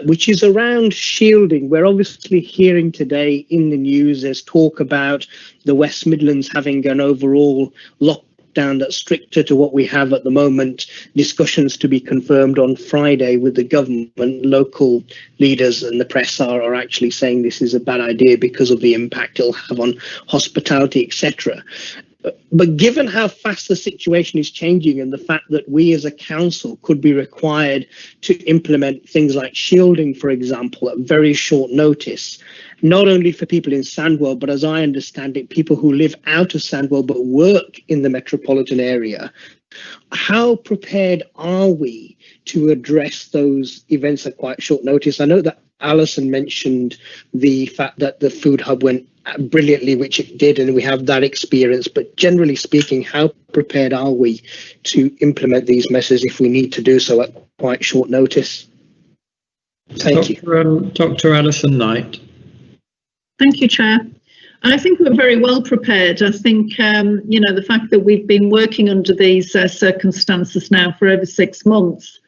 which is around shielding. We're obviously hearing today in the news, there's talk about the West Midlands having an overall lockdown that's stricter to what we have at the moment. Discussions to be confirmed on Friday with the government. Local leaders and the press are actually saying this is a bad idea because of the impact it'll have on hospitality, etc. But given how fast the situation is changing and the fact that we as a council could be required to implement things like shielding, for example, at very short notice, not only for people in Sandwell, but as I understand it, people who live out of Sandwell but work in the metropolitan area, how prepared are we to address those events at quite short notice? I know that Alison mentioned the fact that the food hub went brilliantly, which it did, and we have that experience. But generally speaking, how prepared are we to implement these measures if we need to do so at quite short notice? Thank you. Dr. Alison Knight. Thank you, Chair. I think we're very well prepared. I think, the fact that we've been working under these circumstances now for over 6 months,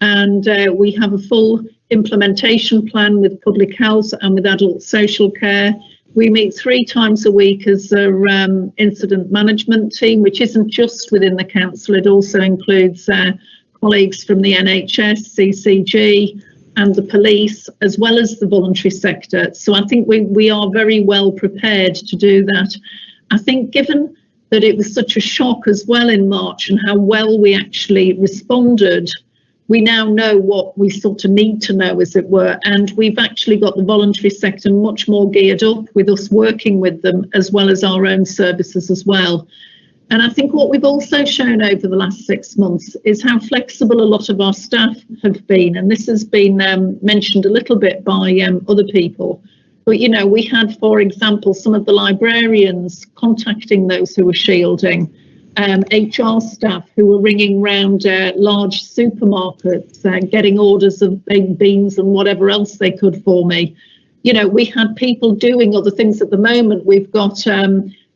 and we have a full implementation plan with public health and with adult social care. We meet 3 times a week as an incident management team, which isn't just within the council. It also includes colleagues from the NHS, CCG, and the police, as well as the voluntary sector. So I think we are very well prepared to do that. I think given that it was such a shock as well in March and how well we actually responded, we now know what we sort of need to know, as it were, and we've actually got the voluntary sector much more geared up with us working with them, as well as our own services as well. And I think what we've also shown over the last 6 months is how flexible a lot of our staff have been. And this has been mentioned a little bit by other people. But, we had, for example, some of the librarians contacting those who were shielding, HR staff who were ringing round large supermarkets, getting orders of baked beans and whatever else they could for me. We had people doing other things at the moment. We've got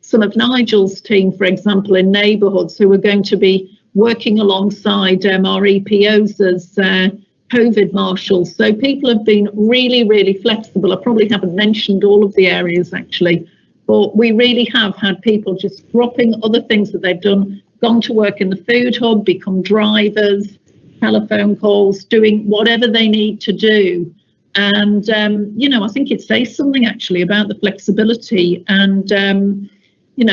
some of Nigel's team, for example, in Neighbourhoods, who are going to be working alongside our EPOs as COVID marshals. So people have been really, really flexible. I probably haven't mentioned all of the areas, actually, but we really have had people just dropping other things that they've done, gone to work in the food hub, become drivers, telephone calls, doing whatever they need to do. And, I think it says something actually about the flexibility and,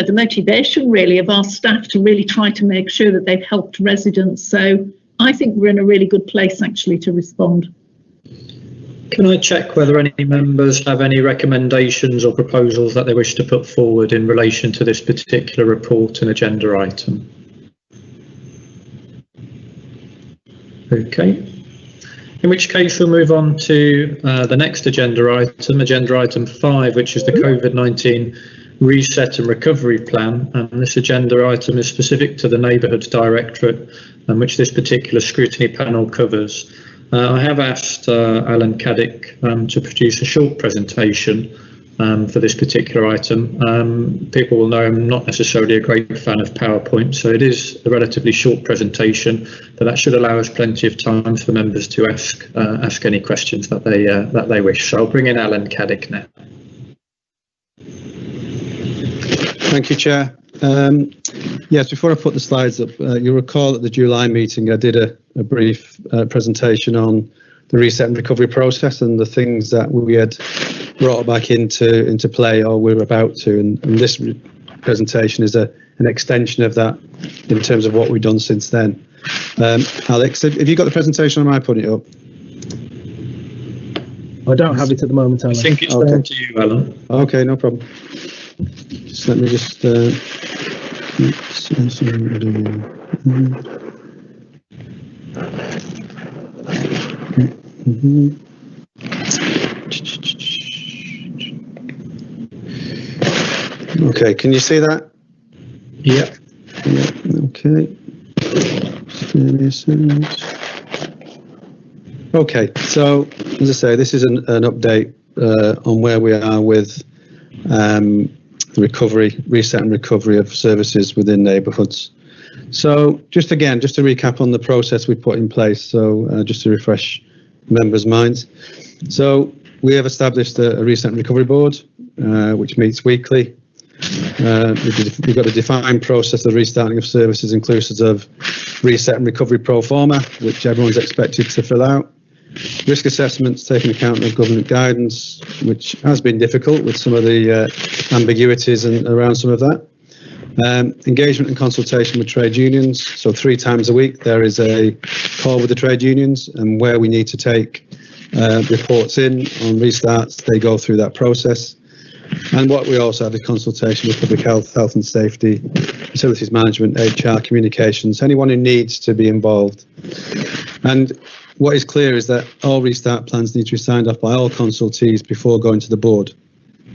the motivation really of our staff to really try to make sure that they've helped residents. So I think we're in a really good place actually to respond. Can I check whether any members have any recommendations or proposals that they wish to put forward in relation to this particular report and agenda item? Okay. In which case we'll move on to the next agenda item 5, which is the COVID-19 Reset and Recovery Plan. And this agenda item is specific to the Neighbourhoods Directorate, which this particular scrutiny panel covers. I have asked Alan Caddick to produce a short presentation for this particular item. People will know I'm not necessarily a great fan of PowerPoint, so it is a relatively short presentation, but that should allow us plenty of time for members to ask any questions that they wish. So I'll bring in Alan Caddick now. Thank you, Chair. Yes, before I put the slides up, you'll recall at the July meeting I did a brief presentation on the reset and recovery process and the things that we had brought back into play or we're about to. And this presentation is an extension of that in terms of what we've done since then. Alex, have you got the presentation or am I putting it up? I don't have it at the moment, Alan. I think it's down to you, Alan. Okay, no problem. Just let me just Okay, can you see that? Yeah. Okay. Okay, so as I say, this is an update on where we are with the reset and recovery of services within neighbourhoods. So just to recap on the process we put in place, so just to refresh members' minds. So we have established a reset and recovery board, which meets weekly. We've got a defined process of restarting of services inclusive of reset and recovery pro forma, which everyone's expected to fill out. Risk assessments taking account of government guidance, which has been difficult with some of the ambiguities around some of that. Engagement and consultation with trade unions. So 3 times a week there is a call with the trade unions, and where we need to take reports in on restarts, they go through that process. And what we also have is consultation with public health, health and safety, facilities management, HR, communications, anyone who needs to be involved. And what is clear is that all restart plans need to be signed off by all consultees before going to the board.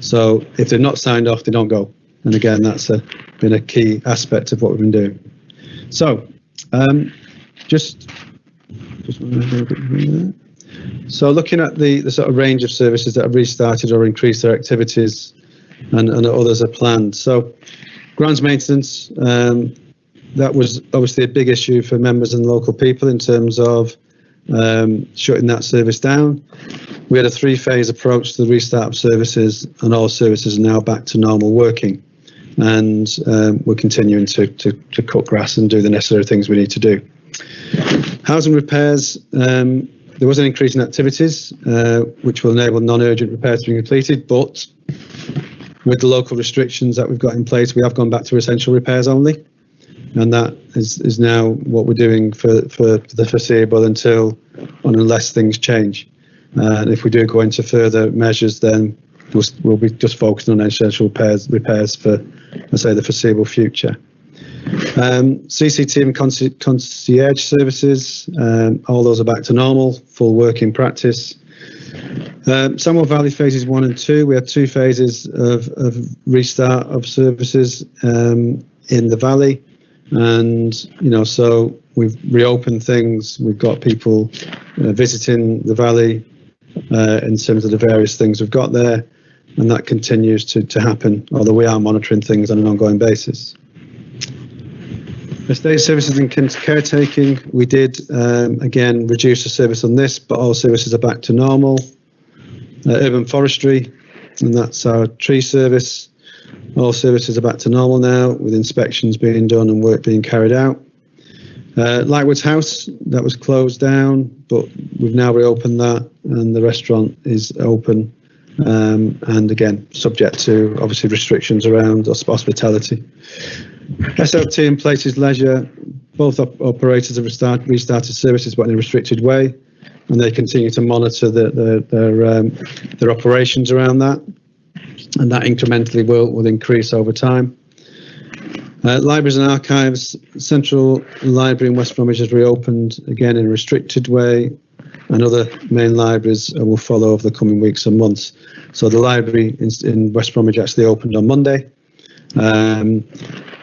So if they're not signed off, they don't go. And again, that's been a key aspect of what we've been doing. So just So looking at the sort of range of services that have restarted or increased their activities, and others are planned. So grounds maintenance, that was obviously a big issue for members and local people in terms of shutting that service down. We had a 3-phase approach to the restart of services, and all services are now back to normal working. And we're continuing to cut grass and do the necessary things we need to do. Housing repairs, there was an increase in activities, which will enable non-urgent repairs to be completed, but with the local restrictions that we've got in place, we have gone back to essential repairs only. And that is now what we're doing for the foreseeable unless things change. And if we do go into further measures, then we'll be just focusing on essential repairs for, let's say, the foreseeable future. CCT and concierge services, all those are back to normal, full working practice. Sandwell Valley phases 1 and 2, we had 2 phases of restart of services in the valley, and so we've reopened things. We've got people visiting the valley in terms of the various things we've got there, and that continues to happen, although we are monitoring things on an ongoing basis. Estate services and caretaking, we did again reduce the service on this, but all services are back to normal. Urban forestry, and that's our tree service. All services are back to normal now, with inspections being done and work being carried out. Lightwoods House, that was closed down, but we've now reopened that, and the restaurant is open, and again subject to obviously restrictions around hospitality. SLT and Places Leisure, both operators have restarted services, but in a restricted way, and they continue to monitor their operations around that, and that incrementally will increase over time. Libraries and archives, Central Library in West Bromwich has reopened again in a restricted way, and other main libraries will follow over the coming weeks and months. So the library in West Bromwich actually opened on Monday.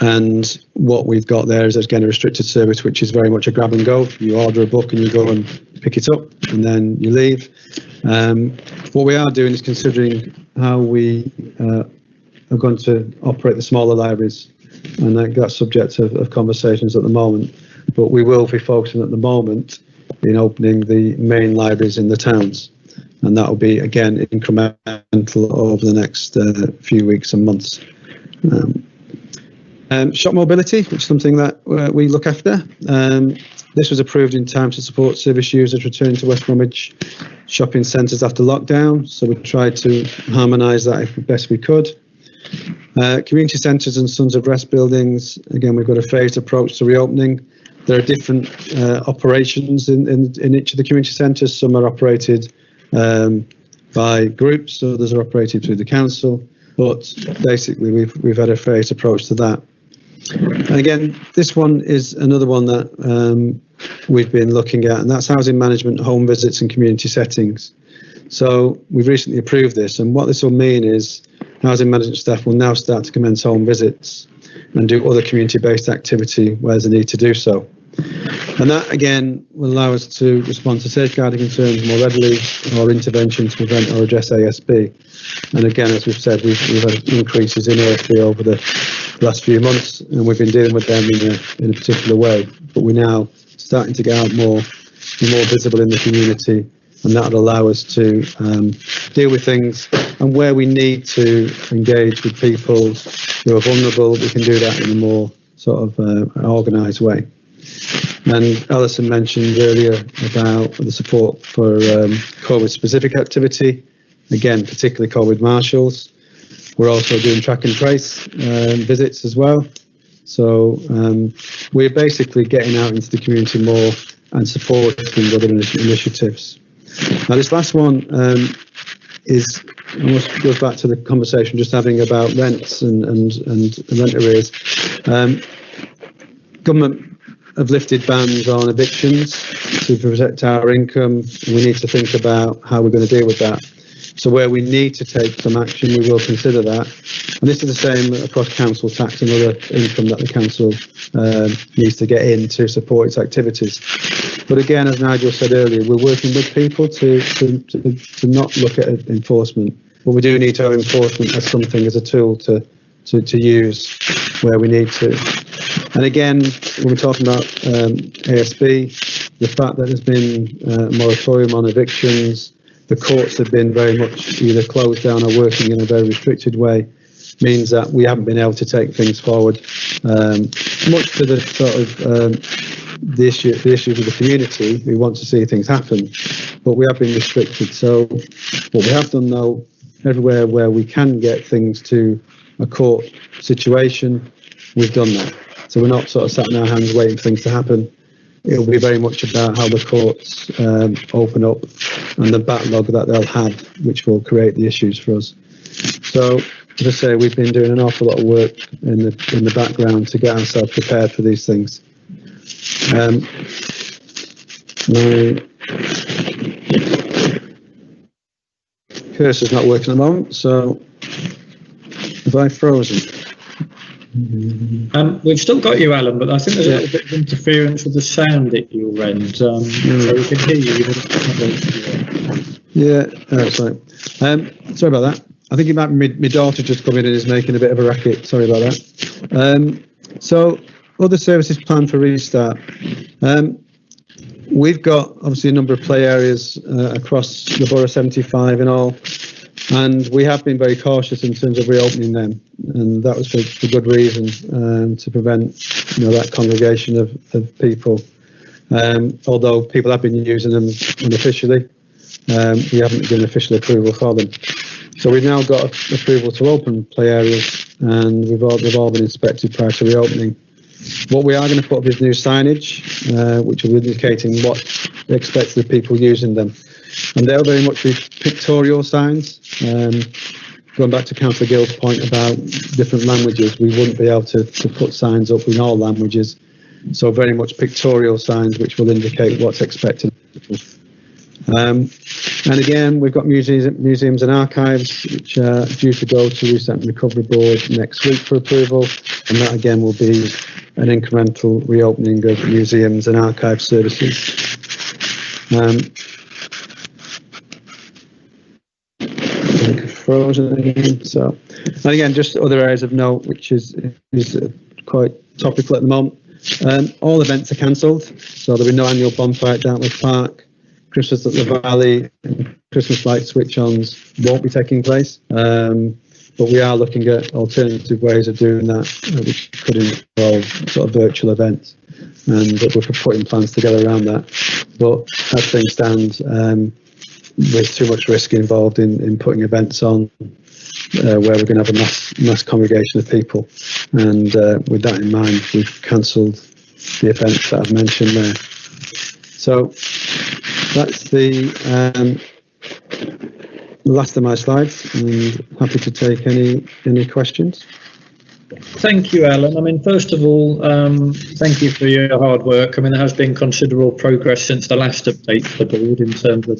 And what we've got there is again a restricted service, which is very much a grab and go. You order a book and you go and pick it up, and then you leave. What we are doing is considering how we are going to operate the smaller libraries, and that's subject of conversations at the moment. But we will be focusing at the moment in opening the main libraries in the towns, and that will be again incremental over the next few weeks and months. Shop mobility, which is something that we look after. This was approved in time to support service users returning to West Bromwich shopping centres after lockdown, so we tried to harmonise that if best we could. Community centres and Sons of Rest buildings, again we've got a phased approach to reopening. There are different operations in each of the community centres. Some are operated by groups, others are operated through the council, but basically we've had a phased approach to that. And again, this one is another one that we've been looking at, and that's housing management, home visits and community settings. So we've recently approved this, and what this will mean is housing management staff will now start to commence home visits and do other community-based activity where there's a need to do so. And that again will allow us to respond to safeguarding concerns more readily, or intervention to prevent or address ASB. And again, as we've said, we've had increases in ASB over the last few months, and we've been dealing with them in a particular way. But we're now starting to get out more visible in the community, and that will allow us to deal with things. And where we need to engage with people who are vulnerable, we can do that in a more sort of organised way. And Alison mentioned earlier about the support for COVID-specific activity, again, particularly COVID marshals. We're also doing track and trace visits as well. So we're basically getting out into the community more and supporting other initiatives. Now, this last one is almost goes back to the conversation just having about rents and rent arrears. Government have lifted bans on evictions to protect our income. We need to think about how we're going to deal with that. So where we need to take some action, we will consider that. And this is the same across council tax and other income that the council needs to get in to support its activities. But again, as Nigel said earlier, we're working with people to not look at enforcement, but we do need to have enforcement as something, as a tool to use where we need to. And again, when we're talking about ASB, the fact that there's been a moratorium on evictions, the courts have been very much either closed down or working in a very restricted way, means that we haven't been able to take things forward, much to the sort of the issues of the community who want to see things happen, but we have been restricted. So what we have done though, everywhere where we can get things to a court situation, we've done that. So we're not sort of sat in our hands waiting for things to happen. It'll be very much about how the courts open up and the backlog that they'll have, which will create the issues for us. So, as I say, we've been doing an awful lot of work in the background to get ourselves prepared for these things. My cursor's not working at the moment, so have I frozen? We've still got you, Alan, but I think there's a little bit of interference with the sound at your end. So we can hear you. Sorry. Sorry about that. I think it might be my daughter just come in and is making a bit of a racket. Sorry about that. So other services planned for restart. We've got obviously a number of play areas across the borough, 75 in all. And we have been very cautious in terms of reopening them, and that was for good reason, to prevent, that congregation of people. Although people have been using them unofficially, we haven't given official approval for them. So we've now got approval to open play areas, and they've all been inspected prior to reopening. What we are going to put up is new signage, which will be indicating what they expect the people using them. And they'll very much be pictorial signs. Going back to Councillor Gill's point about different languages, we wouldn't be able to put signs up in all languages. So very much pictorial signs which will indicate what's expected. And again, we've got museums and archives which are due to go to Reset and Recovery Board next week for approval. And that again will be an incremental reopening of museums and archive services. Frozen again. So, and again, just other areas of note, which is quite topical at the moment. All events are cancelled, so there'll be no annual bonfire at Dartmouth Park. Christmas at the Valley, Christmas light switch-ons won't be taking place, but we are looking at alternative ways of doing that, which could involve sort of virtual events, and we're putting plans together around that. But as things stand, there's too much risk involved in putting events on where we're going to have a mass congregation of people, and with that in mind, we've cancelled the events that I've mentioned there. So that's the last of my slides, and happy to take any questions. Thank you, Alan. I mean, first of all, thank you for your hard work. I mean, there has been considerable progress since the last update to the board in terms of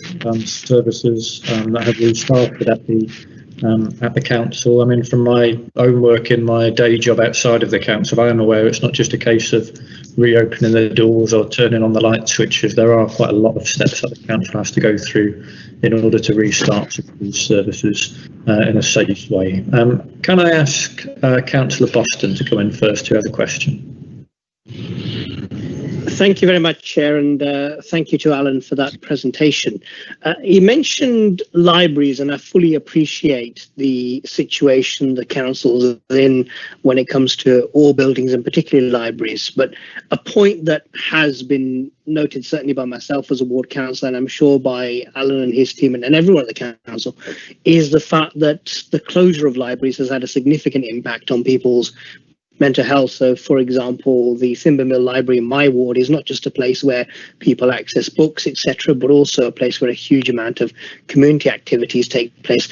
services that have restarted at the council. I mean, from my own work in my day job outside of the council, I am aware it's not just a case of reopening the doors or turning on the light switches. There are quite a lot of steps that the council has to go through in order to restart these services in a safe way. Can I ask Councillor Boston to come in first, who has a question? Thank you very much, Chair, and thank you to Alan for that presentation. You mentioned libraries, and I fully appreciate the situation the council is in when it comes to all buildings, and particularly libraries. But a point that has been noted certainly by myself as a ward councillor, and I'm sure by Alan and his team and everyone at the council, is the fact that the closure of libraries has had a significant impact on people's mental health. So, for example, the Thimble Mill Library in my ward is not just a place where people access books, etc., but also a place where a huge amount of community activities take place.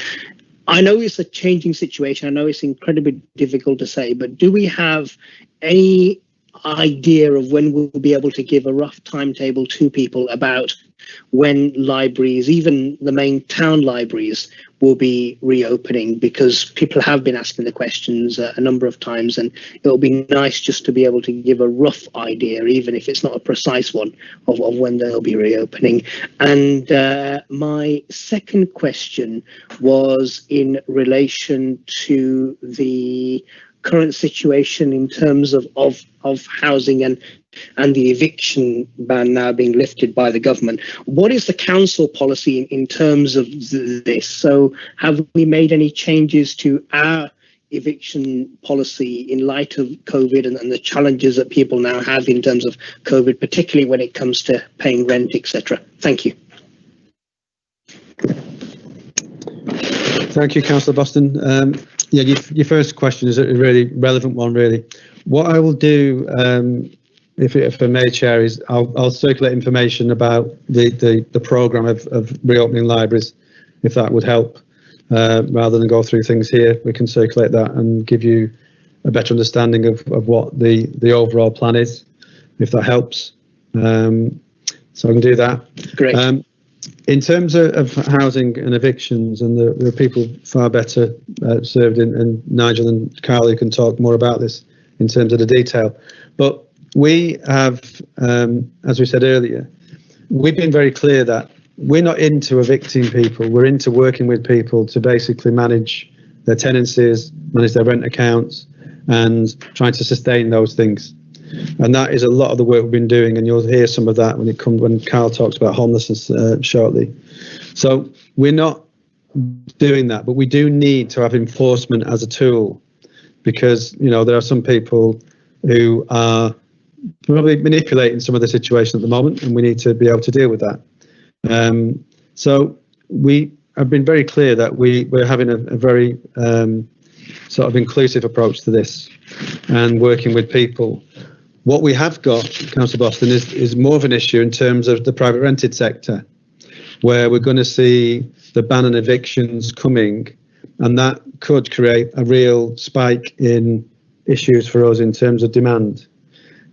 I know it's a changing situation. I know it's incredibly difficult to say, but do we have any idea of when we'll be able to give a rough timetable to people about when libraries, even the main town libraries, will be reopening, because people have been asking the questions a number of times, and it'll be nice just to be able to give a rough idea, even if it's not a precise one, of when they'll be reopening. And my second question was in relation to the current situation in terms of housing and the eviction ban now being lifted by the government. What is the council policy in terms of this? So have we made any changes to our eviction policy in light of COVID and the challenges that people now have in terms of COVID, particularly when it comes to paying rent, etc.? Thank you. Thank you, Councillor Boston. Yeah, your first question is a really relevant one, really. What I will do, if I may, Chair, is I'll circulate information about the programme of reopening libraries, if that would help. Rather than go through things here, we can circulate that and give you a better understanding of what the overall plan is, if that helps. So I can do that. Great. In terms of housing and evictions, and there are people far better served in Nigel and Carl who can talk more about this in terms of the detail. But we have, as we said earlier, we've been very clear that we're not into evicting people. We're into working with people to basically manage their tenancies, manage their rent accounts, and trying to sustain those things. And that is a lot of the work we've been doing, and you'll hear some of that when Carl talks about homelessness shortly. So we're not doing that, but we do need to have enforcement as a tool, because there are some people who are probably manipulating some of the situation at the moment, and we need to be able to deal with that. So we have been very clear that we're having a very sort of inclusive approach to this and working with people. What we have got, Councillor Boston, is more of an issue in terms of the private rented sector, where we're going to see the ban on evictions coming, and that could create a real spike in issues for us in terms of demand,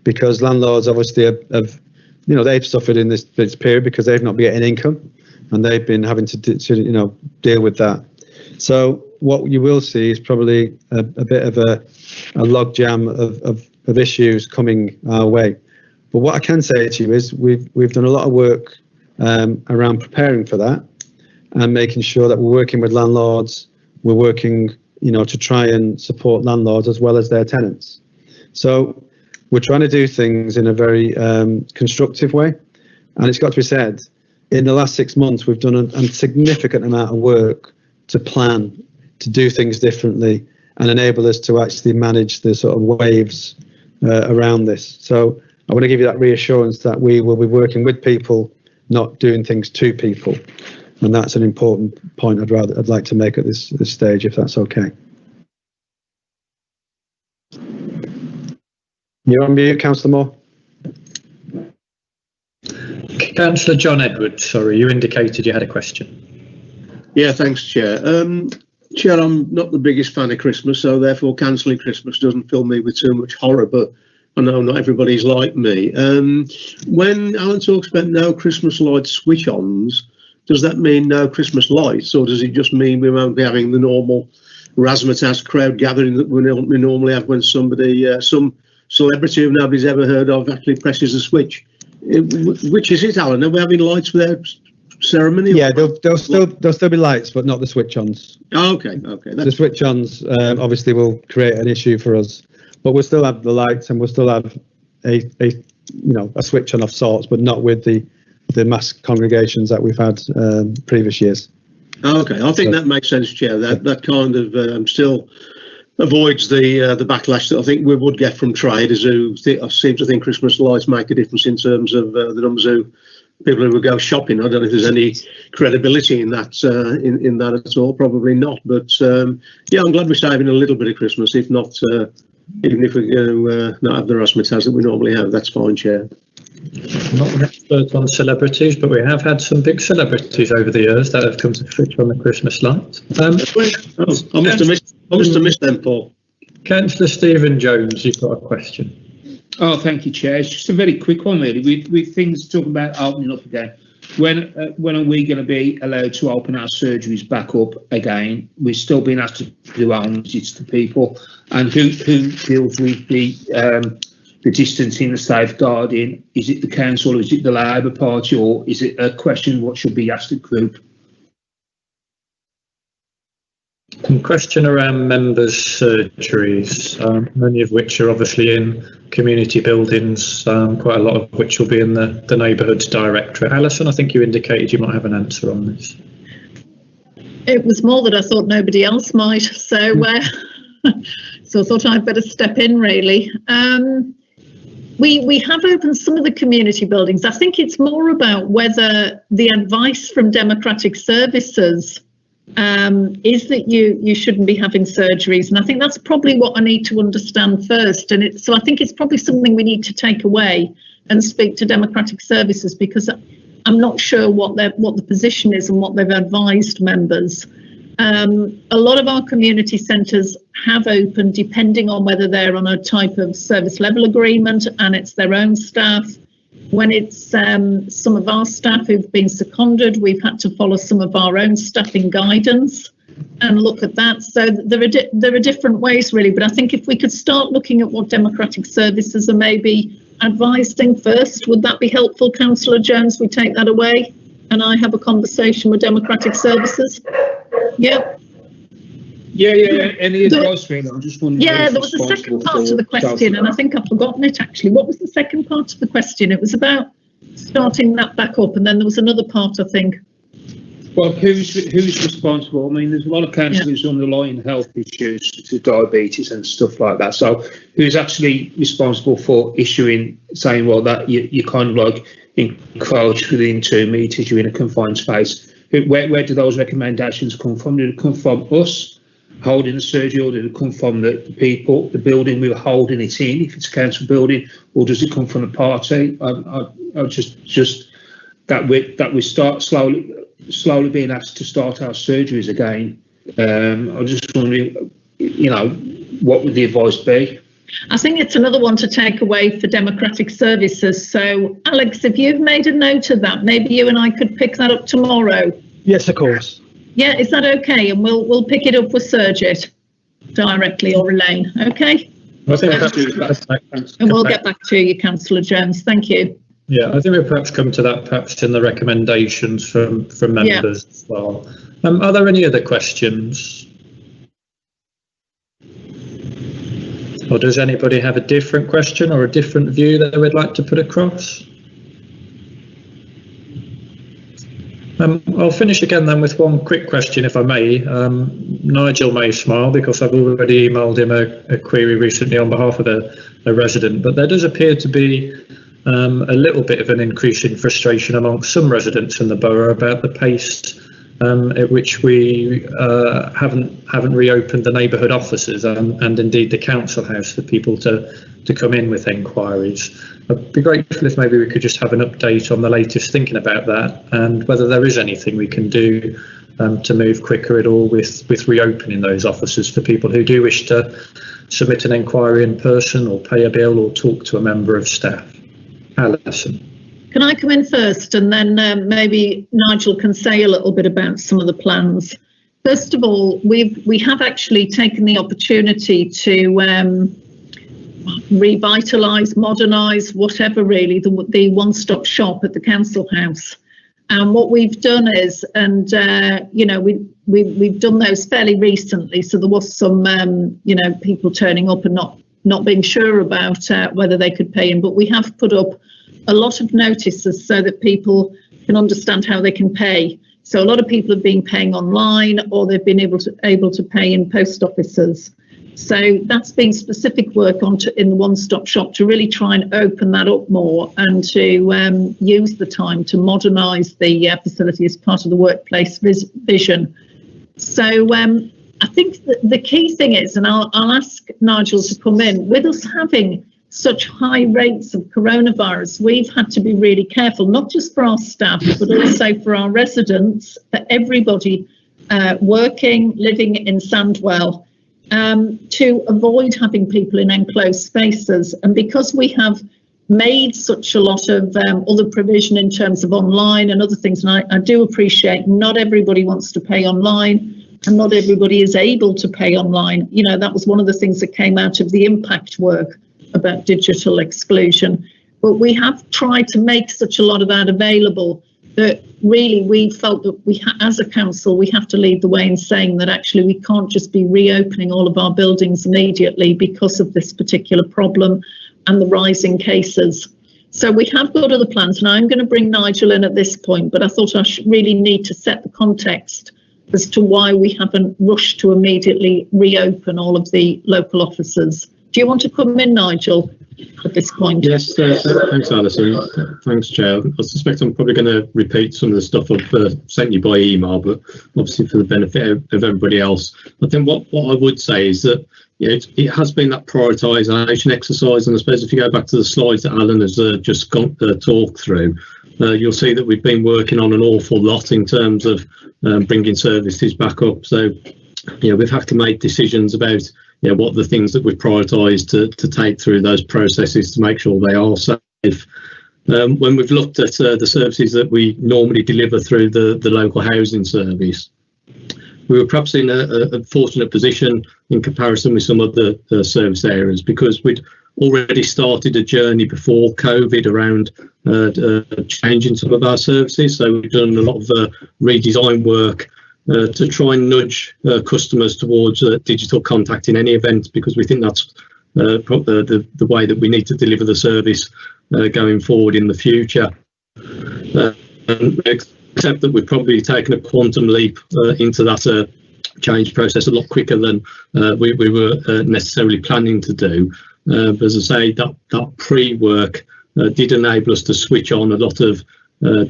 because landlords obviously have they've suffered in this period because they've not been getting income, and they've been having to deal with that. So what you will see is probably a bit of a logjam of issues coming our way. But what I can say to you is we've done a lot of work around preparing for that and making sure that we're working with landlords. We're working, to try and support landlords as well as their tenants. So we're trying to do things in a very constructive way. And it's got to be said, in the last 6 months, we've done a significant amount of work to plan, to do things differently, and enable us to actually manage the sort of waves around this. So I want to give you that reassurance that we will be working with people, not doing things to people. And that's an important point I'd like to make at this stage, if that's okay. You're on mute, Councillor Moore. Councillor John Edwards, sorry, you indicated you had a question. Yeah, thanks, Chair. Chair, I'm not the biggest fan of Christmas, so therefore cancelling Christmas doesn't fill me with too much horror, but I know not everybody's like me. When Alan talks about no Christmas lights switch-ons, does that mean no Christmas lights, or does it just mean we won't be having the normal razzmatazz crowd gathering that we normally have when somebody, some celebrity who nobody's ever heard of, actually presses a switch? Which is it, Alan? Are we having lights without ceremony? Yeah, there'll still be lights, but not the switch-ons. Oh, okay. The switch-ons obviously will create an issue for us, but we'll still have the lights, and we'll still have a switch-on of sorts, but not with the mass congregations that we've had previous years. Okay, I think that makes sense, Chair. That kind of still avoids the backlash that I think we would get from traders who seem to think Christmas lights make a difference in terms of the numbers of people who would go shopping. I don't know if there's any credibility in that in that at all. Probably not. But yeah, I'm glad we're saving a little bit of Christmas, if not even if we're going to not have the razzmatazz that we normally have. That's fine, Chair. I'm not an expert on celebrities, but we have had some big celebrities over the years that have come to switch on the Christmas lights. I must have missed them, Paul. Councillor Stephen Jones, you've got a question. Oh, thank you, Chair. It's just a very quick one, really. With things talking about opening up again. When are we going to be allowed to open our surgeries back up again? We're still being asked to do home visits to people, and who deals with the distancing, the safeguarding? Is it the council, or is it the Labour Party, or is it a question what should be asked of group? Question around members' surgeries, many of which are obviously in community buildings, quite a lot of which will be in the Neighbourhoods Directorate. Alison, I think you indicated you might have an answer on this. It was more that I thought nobody else might, so so I thought I'd better step in, really. We have opened some of the community buildings. I think it's more about whether the advice from Democratic Services is that you shouldn't be having surgeries, and I think that's probably what I need to understand first. And so I think it's probably something we need to take away and speak to Democratic Services, because I'm not sure what the position is and what they've advised members. A lot of our community centres have opened depending on whether they're on a type of service level agreement and it's their own staff. When it's some of our staff who've been seconded, we've had to follow some of our own staffing guidance and look at that. So there are different ways, really. But I think if we could start looking at what Democratic Services are maybe advising first, would that be helpful, Councillor Jones? We take that away and I have a conversation with Democratic Services. Yeah. Any advice, really? I'm just wondering. Yeah, there was a second part to the question, and I think I've forgotten it, actually. What was the second part of the question? It was about starting that back up, and then there was another part, I think. Well, who's responsible? I mean, there's a lot of councillors underlying health issues to diabetes and stuff like that. So who's actually responsible for saying, well, that you kind of like encroach within 2 metres, you're in a confined space? Where do those recommendations come from? Do they come from us holding the surgery, or did it come from the people, the building we were holding it in, if it's a council building, or does it come from the party? I just that we start slowly being asked to start our surgeries again. I just wondering, what would the advice be? I think it's another one to take away for Democratic Services. So, Alex, if you've made a note of that, maybe you and I could pick that up tomorrow. Yes, of course. Yeah, is that okay? And we'll pick it up with Surjit directly, or Elaine. Okay. I think that's and we'll get back to you, Councillor Jones. Thank you. Yeah, I think we'll perhaps come to that perhaps in the recommendations from members as well. Are there any other questions? Or does anybody have a different question or a different view that they would like to put across? I'll finish again then with one quick question, if I may. Nigel may smile because I've already emailed him a query recently on behalf of a resident, but there does appear to be a little bit of an increase in frustration amongst some residents in the borough about the pace at which we haven't reopened the neighbourhood offices and indeed the council house for people to come in with enquiries. I'd be grateful if maybe we could just have an update on the latest thinking about that and whether there is anything we can do to move quicker at all with reopening those offices for people who do wish to submit an enquiry in person or pay a bill or talk to a member of staff. Alison. Can I come in first, and then maybe Nigel can say a little bit about some of the plans. First of all, we have actually taken the opportunity to revitalise, modernise, whatever really, the one-stop shop at the council house. And what we've done is, and we've done those fairly recently. So there was some people turning up and not being sure about whether they could pay in, but we have put up a lot of notices so that people can understand how they can pay. So a lot of people have been paying online, or they've been able to pay in post offices. So that's been specific work in the one-stop shop to really try and open that up more and to use the time to modernise the facility as part of the workplace vision. So I think the key thing is, and I'll ask Nigel to come in, with us having such high rates of coronavirus, we've had to be really careful, not just for our staff, but also for our residents, for everybody working, living in Sandwell. to avoid having people in enclosed spaces. And because we have made such a lot of other provision in terms of online and other things, and I do appreciate not everybody wants to pay online and not everybody is able to pay online. You know, that was one of the things that came out of the impact work about digital exclusion. But we have tried to make such a lot of that available that really we felt that we, as a council, we have to lead the way in saying that actually we can't just be reopening all of our buildings immediately because of this particular problem and the rising cases. So we have got other plans, and I'm going to bring Nigel in at this point, but I thought I really need to set the context as to why we haven't rushed to immediately reopen all of the local offices. Do you want to come in, Nigel, at this point? Yes, thanks, Alison. Thanks, Chair. I suspect I'm probably going to repeat some of the stuff I've sent you by email, but obviously for the benefit of everybody else. I think what I would say is that it has been that prioritisation exercise, and I suppose if you go back to the slides that Alan has just talked through, you'll see that we've been working on an awful lot in terms of bringing services back up. So, we've had to make decisions about what the things that we've prioritised to take through those processes to make sure they are safe. When we've looked at the services that we normally deliver through the local housing service, we were perhaps in a fortunate position in comparison with some of the service areas, because we'd already started a journey before COVID around changing some of our services. So we've done a lot of redesign work to try and nudge customers towards digital contact in any event, because we think that's the way that we need to deliver the service going forward in the future. Except that we've probably taken a quantum leap into that change process a lot quicker than we were necessarily planning to do. But as I say, that pre-work did enable us to switch on a lot of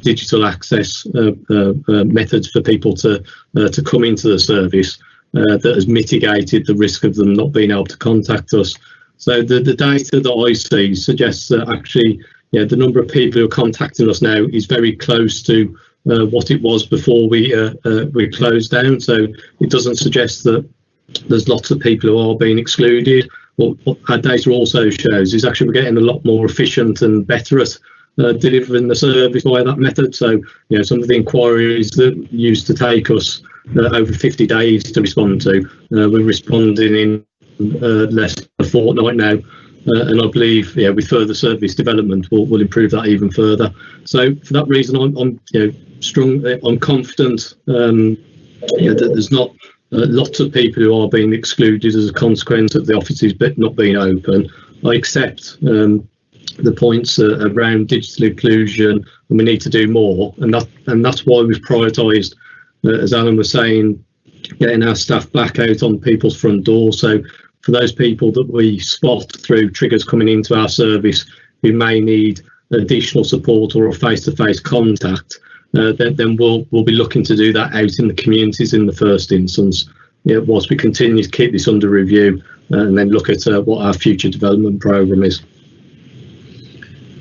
digital access methods for people to come into the service that has mitigated the risk of them not being able to contact us. So the data that I see suggests that actually, the number of people who are contacting us now is very close to what it was before we closed down. So it doesn't suggest that there's lots of people who are being excluded. What our data also shows is actually we're getting a lot more efficient and better at delivering the service via that method. So, some of the inquiries that used to take us over 50 days to respond to, we're responding in less than a fortnight now. And I believe, with further service development, we'll improve that even further. So for that reason, I'm confident that there's not lots of people who are being excluded as a consequence of the offices not being open. I accept the points around digital inclusion, and we need to do more, and that's why we've prioritised, as Alan was saying, getting our staff back out on people's front doors. So for those people that we spot through triggers coming into our service who may need additional support or a face-to-face contact, then we'll be looking to do that out in the communities in the first instance, whilst we continue to keep this under review and then look at what our future development programme is.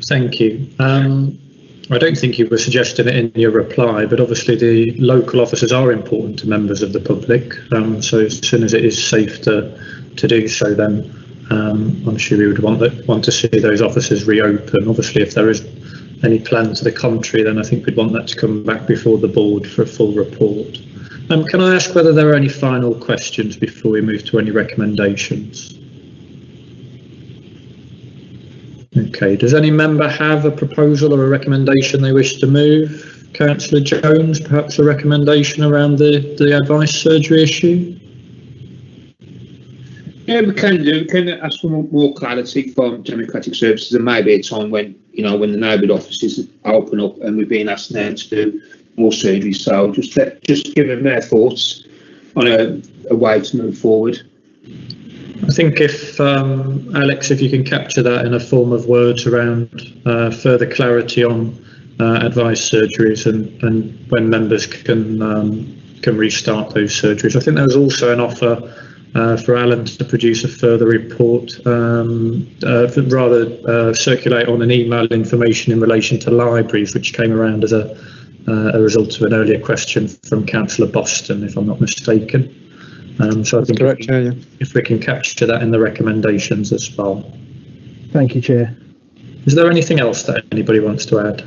Thank you. I don't think you were suggesting it in your reply, but obviously the local offices are important to members of the public. So as soon as it is safe to do so, then I'm sure we would want to see those offices reopen. Obviously, if there is any plan to the contrary, then I think we'd want that to come back before the board for a full report. Can I ask whether there are any final questions before we move to any recommendations? Okay, does any member have a proposal or a recommendation they wish to move? Councillor Jones, perhaps a recommendation around the advice surgery issue? Yeah, we can do. We can ask for more clarity from democratic services. There may be a time when, when the neighbourhood offices open up and we're being asked now to do more surgery. So just give them their thoughts on a way to move forward. I think if Alex, if you can capture that in a form of words around further clarity on advice surgeries and when members can restart those surgeries. I think there was also an offer for Alan to produce a further report, circulate on an email information in relation to libraries, which came around as a result of an earlier question from Councillor Boston, if I'm not mistaken. So I think correct, Chair, yeah. if we can capture that in the recommendations as well. Thank you, Chair. Is there anything else that anybody wants to add?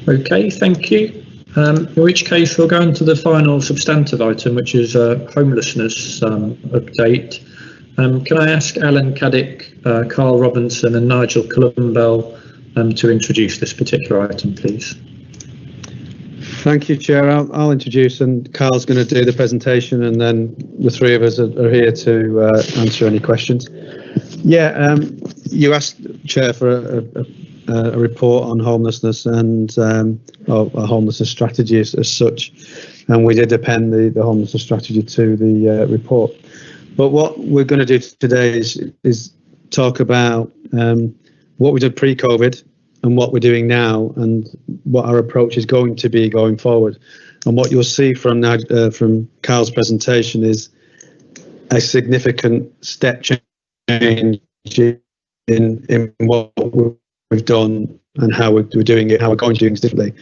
Okay, thank you. In which case we'll go on to the final substantive item, which is a homelessness update. Can I ask Alan Caddick, Carl Robinson and Nigel Columbell to introduce this particular item, please? Thank you, Chair. I'll introduce, and Carl's going to do the presentation, and then the three of us are here to answer any questions. Yeah, you asked, Chair, for a report on homelessness and a homelessness strategy as such, and we did append the homelessness strategy to the report. But what we're going to do today is talk about what we did pre-COVID and what we're doing now, and what our approach is going to be going forward. And what you'll see from Carl's presentation is a significant step change in what we've done and how we're doing it, how we're going to do things differently.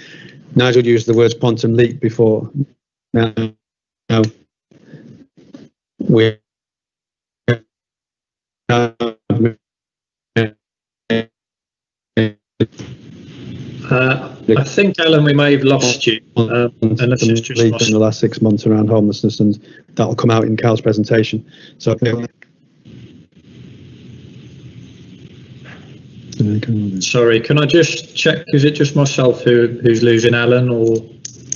Nigel used the words quantum leap before. Now we I think, Alan, we may have lost you. Unless it's just in the last 6 months around homelessness, and that'll come out in Carl's presentation. So sorry, can I just check? Is it just myself who's losing Alan, or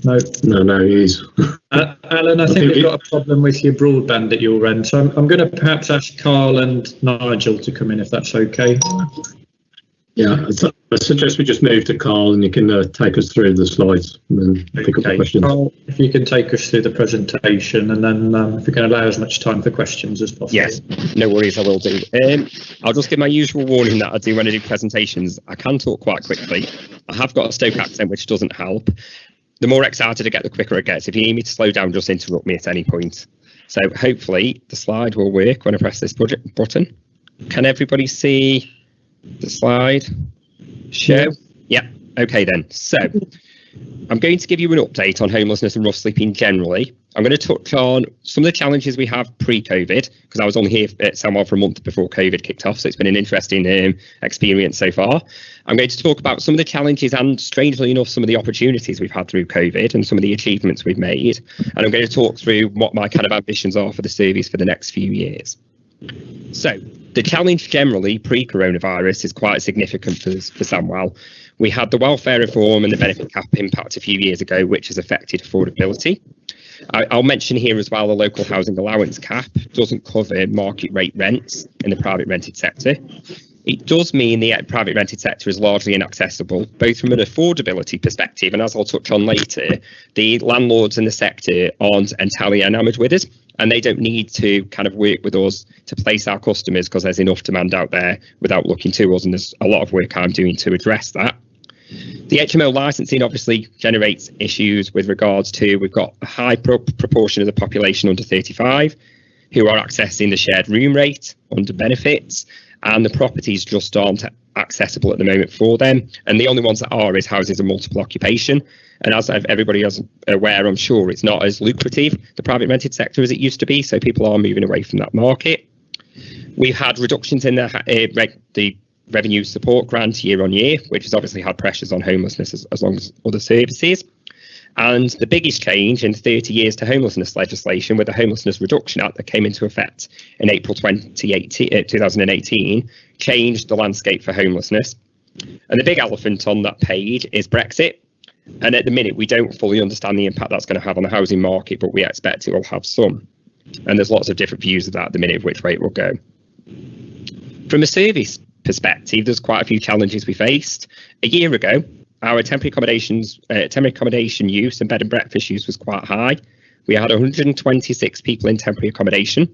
no? No, he is. Alan, I think we've got a problem with your broadband at your end. So I'm going to perhaps ask Carl and Nigel to come in, if that's okay. Yeah, I suggest we just move to Carl, and you can take us through the slides and then pick up the questions. Carl, if you can take us through the presentation, and then if we can allow as much time for questions as possible. Yes, no worries, I will do. I'll just give my usual warning that I do when I do presentations. I can talk quite quickly. I have got a Stoke accent, which doesn't help. The more excited I get, the quicker it gets. If you need me to slow down, just interrupt me at any point. So hopefully the slide will work when I press this button. Can everybody see the slide show? Yeah. Okay then. So I'm going to give you an update on homelessness and rough sleeping generally. I'm going to touch on some of the challenges we have pre-COVID, because I was only here at Sandwell for a month before COVID kicked off, so it's been an interesting experience so far. I'm going to talk about some of the challenges and, strangely enough, some of the opportunities we've had through COVID and some of the achievements we've made. And I'm going to talk through what my kind of ambitions are for the service for the next few years. So the challenge generally pre-coronavirus is quite significant for Sandwell. We had the welfare reform and the benefit cap impact a few years ago, which has affected affordability. I'll mention here as well the local housing allowance cap doesn't cover market rate rents in the private rented sector. It does mean the private rented sector is largely inaccessible, both from an affordability perspective, and as I'll touch on later, the landlords in the sector aren't entirely enamoured with us, and they don't need to kind of work with us to place our customers because there's enough demand out there without looking to us, and there's a lot of work I'm doing to address that. The HMO licensing obviously generates issues with regards to, we've got a high proportion of the population under 35 who are accessing the shared room rate under benefits, and the properties just aren't accessible at the moment for them. And the only ones that are is houses of multiple occupation. And as everybody is aware, I'm sure, it's not as lucrative, the private rented sector, as it used to be. So people are moving away from that market. We've had reductions in the revenue support grant year on year, which has obviously had pressures on homelessness as long as other services. And the biggest change in 30 years to homelessness legislation with the Homelessness Reduction Act that came into effect in April 2018 changed the landscape for homelessness. And the big elephant on that page is Brexit. And at the minute, we don't fully understand the impact that's going to have on the housing market, but we expect it will have some. And there's lots of different views of that at the minute, of which way it will go. From a service perspective, there's quite a few challenges we faced. A year ago, our temporary accommodation use and bed and breakfast use was quite high. We had 126 people in temporary accommodation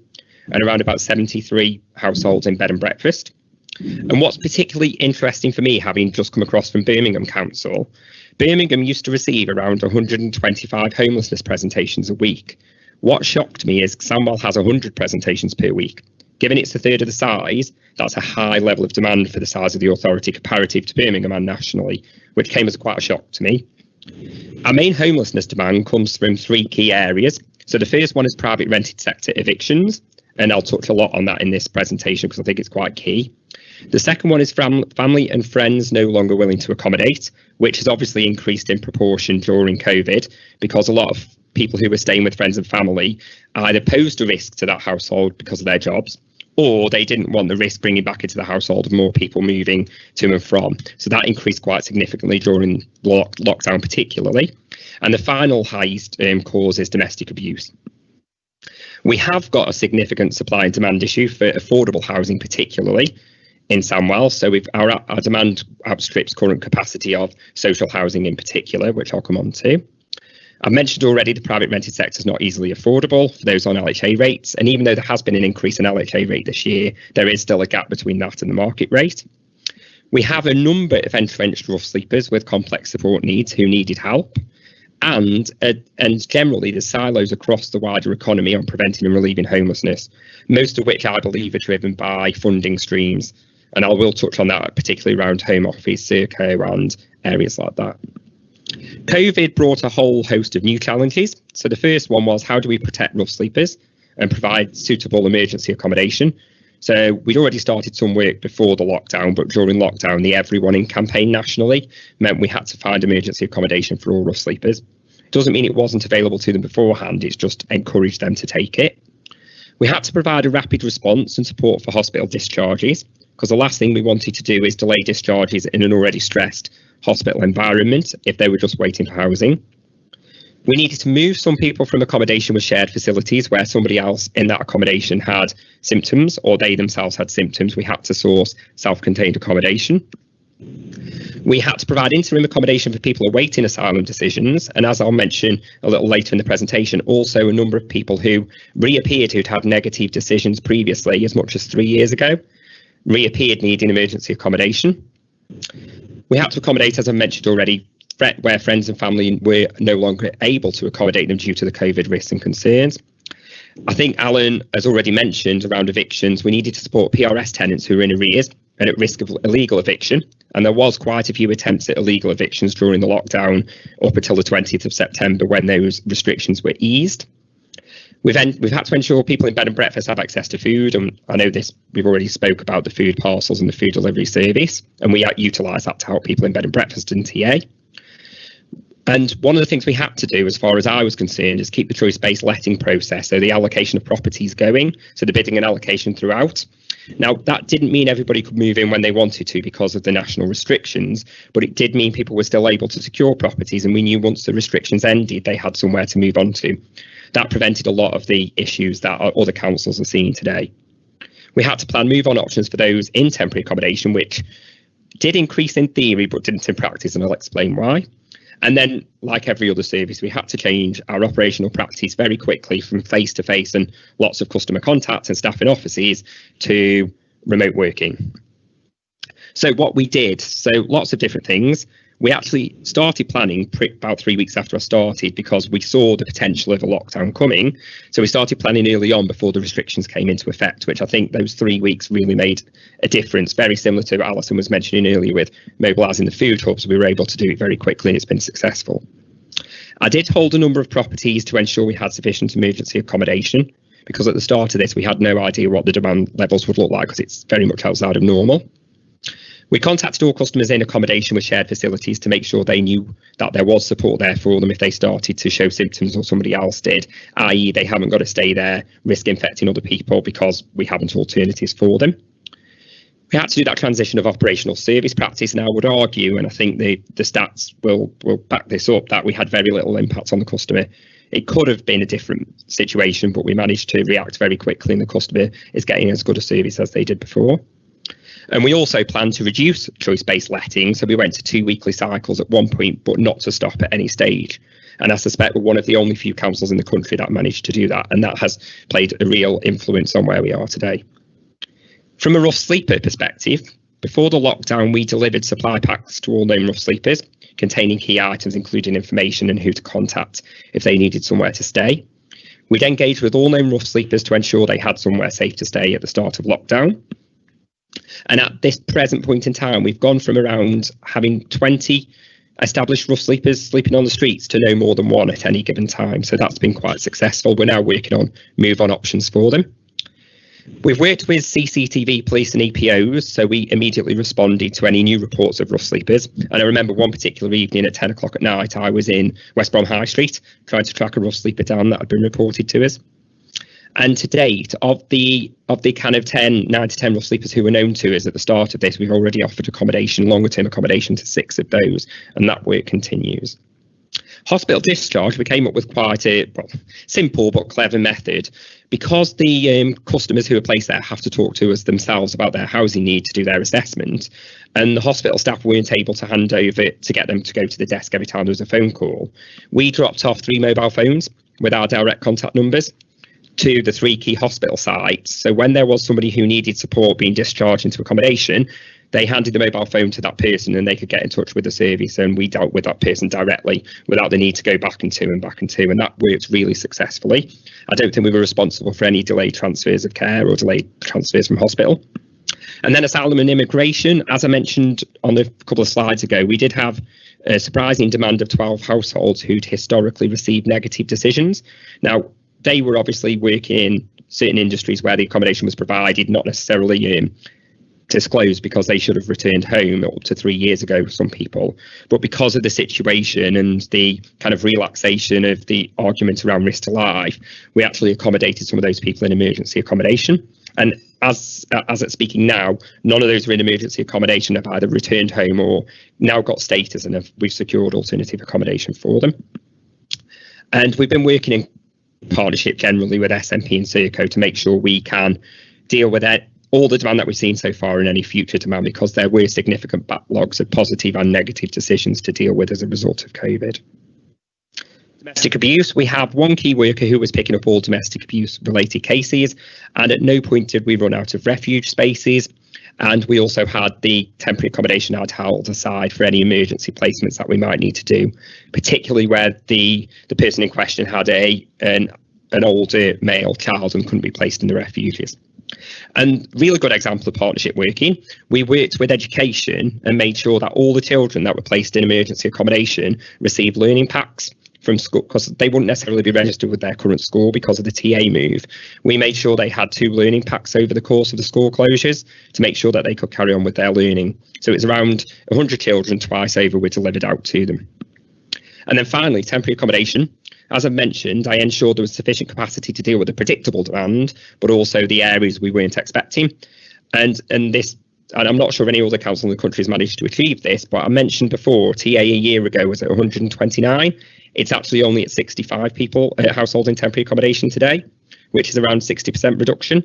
and around about 73 households in bed and breakfast. And what's particularly interesting for me, having just come across from Birmingham Council, Birmingham used to receive around 125 homelessness presentations a week. What shocked me is Sandwell has 100 presentations per week. Given it's a third of the size, that's a high level of demand for the size of the authority comparative to Birmingham and nationally, which came as quite a shock to me. Our main homelessness demand comes from three key areas. So the first one is private rented sector evictions, and I'll touch a lot on that in this presentation because I think it's quite key. The second one is family and friends no longer willing to accommodate, which has obviously increased in proportion during COVID because a lot of people who were staying with friends and family either posed a risk to that household because of their jobs, or they didn't want the risk bringing back into the household of more people moving to and from. So that increased quite significantly during lockdown particularly. And the final highest cause is domestic abuse. We have got a significant supply and demand issue for affordable housing, particularly in Sandwell. So our demand outstrips current capacity of social housing in particular, which I'll come on to. I've mentioned already the private rented sector is not easily affordable for those on LHA rates. And even though there has been an increase in LHA rate this year, there is still a gap between that and the market rate. We have a number of entrenched rough sleepers with complex support needs who needed help. And generally, there's silos across the wider economy on preventing and relieving homelessness, most of which I believe are driven by funding streams. And I will touch on that, particularly around Home Office, Serco and areas like that. COVID brought a whole host of new challenges. So the first one was, how do we protect rough sleepers and provide suitable emergency accommodation? So we'd already started some work before the lockdown, but during lockdown, the Everyone In campaign nationally meant we had to find emergency accommodation for all rough sleepers. It doesn't mean it wasn't available to them beforehand, it's just encouraged them to take it. We had to provide a rapid response and support for hospital discharges, because the last thing we wanted to do is delay discharges in an already stressed hospital environment if they were just waiting for housing. We needed to move some people from accommodation with shared facilities where somebody else in that accommodation had symptoms or they themselves had symptoms. We had to source self-contained accommodation. We had to provide interim accommodation for people awaiting asylum decisions. And as I'll mention a little later in the presentation, also a number of people who reappeared who'd had negative decisions previously, as much as 3 years ago, reappeared needing emergency accommodation. We had to accommodate, as I mentioned already, where friends and family were no longer able to accommodate them due to the COVID risks and concerns. I think Alan has already mentioned around evictions, we needed to support PRS tenants who were in arrears and at risk of illegal eviction. And there was quite a few attempts at illegal evictions during the lockdown up until the 20th of September when those restrictions were eased. We've had to ensure people in bed and breakfast have access to food, and I know this, we've already spoke about the food parcels and the food delivery service, and we utilise that to help people in bed and breakfast and TA. And one of the things we had to do, as far as I was concerned, is keep the choice-based letting process, so the allocation of properties going, so the bidding and allocation throughout. Now, that didn't mean everybody could move in when they wanted to because of the national restrictions, but it did mean people were still able to secure properties, and we knew once the restrictions ended, they had somewhere to move on to. That prevented a lot of the issues that other councils are seeing today. We had to plan move-on options for those in temporary accommodation, which did increase in theory, but didn't in practice, and I'll explain why. And then, like every other service, we had to change our operational practice very quickly from face-to-face and lots of customer contact and staff in offices to remote working. So what we did, so lots of different things. We actually started planning about 3 weeks after I started because we saw the potential of a lockdown coming. So we started planning early on before the restrictions came into effect, which I think those 3 weeks really made a difference. Very similar to what Alison was mentioning earlier with mobilising the food hubs. We were able to do it very quickly and it's been successful. I did hold a number of properties to ensure we had sufficient emergency accommodation because at the start of this, we had no idea what the demand levels would look like because it's very much outside of normal. We contacted all customers in accommodation with shared facilities to make sure they knew that there was support there for them if they started to show symptoms or somebody else did, i.e. they haven't got to stay there, risk infecting other people because we haven't alternatives for them. We had to do that transition of operational service practice, and I would argue, and I think the stats will back this up, that we had very little impact on the customer. It could have been a different situation, but we managed to react very quickly and the customer is getting as good a service as they did before. And we also planned to reduce choice-based letting, so we went to 2 weekly cycles at one point, but not to stop at any stage. And I suspect we're one of the only few councils in the country that managed to do that, and that has played a real influence on where we are today. From a rough sleeper perspective, before the lockdown, we delivered supply packs to all known rough sleepers, containing key items, including information and who to contact if they needed somewhere to stay. We'd engaged with all known rough sleepers to ensure they had somewhere safe to stay at the start of lockdown. And at this present point in time, we've gone from around having 20 established rough sleepers sleeping on the streets to no more than one at any given time. So that's been quite successful. We're now working on move-on options for them. We've worked with CCTV, police and EPOs, so we immediately responded to any new reports of rough sleepers. And I remember one particular evening at 10 o'clock at night, I was in West Brom High Street trying to track a rough sleeper down that had been reported to us. And to date, of the kind of 9 to 10 rough sleepers who were known to us at the start of this, we've already offered accommodation, longer term accommodation to 6 of those, and that work continues. Hospital discharge, we came up with quite a simple but clever method. Because the customers who are placed there have to talk to us themselves about their housing need to do their assessment, and the hospital staff weren't able to hand over to get them to go to the desk every time there was a phone call, we dropped off 3 mobile phones with our direct contact numbers to the 3 key hospital sites. So when there was somebody who needed support being discharged into accommodation, they handed the mobile phone to that person and they could get in touch with the service, and we dealt with that person directly without the need to go back and two, and that worked really successfully. I don't think we were responsible for any delayed transfers of care or delayed transfers from hospital. And then asylum and immigration, as I mentioned on a couple of slides ago, we did have a surprising demand of 12 households who'd historically received negative decisions. Now, they were obviously working in certain industries where the accommodation was provided, not necessarily disclosed, because they should have returned home up to 3 years ago, some people. But because of the situation and the kind of relaxation of the argument around risk to life, we actually accommodated some of those people in emergency accommodation. And as it's speaking now, none of those who are in emergency accommodation have either returned home or now got status, and we've secured alternative accommodation for them. And we've been working in partnership generally with SNP and Serco to make sure we can deal with all the demand that we've seen so far and any future demand, because there were significant backlogs of positive and negative decisions to deal with as a result of COVID. Domestic abuse, we have 1 key worker who was picking up all domestic abuse related cases, and at no point did we run out of refuge spaces. And we also had the temporary accommodation I'd held aside for any emergency placements that we might need to do, particularly where the person in question had an older male child and couldn't be placed in the refuges. And really good example of partnership working, we worked with education and made sure that all the children that were placed in emergency accommodation received learning packs from school, because they wouldn't necessarily be registered with their current school because of the TA move. We made sure they had 2 learning packs over the course of the school closures to make sure that they could carry on with their learning. So it's around 100 children twice over were delivered out to them. And then finally, temporary accommodation. As I mentioned, I ensured there was sufficient capacity to deal with the predictable demand, but also the areas we weren't expecting. And I'm not sure if any other council in the country has managed to achieve this, but I mentioned before, TA a year ago was at 129. It's actually only at 65 people at household in temporary accommodation today, which is around 60% reduction.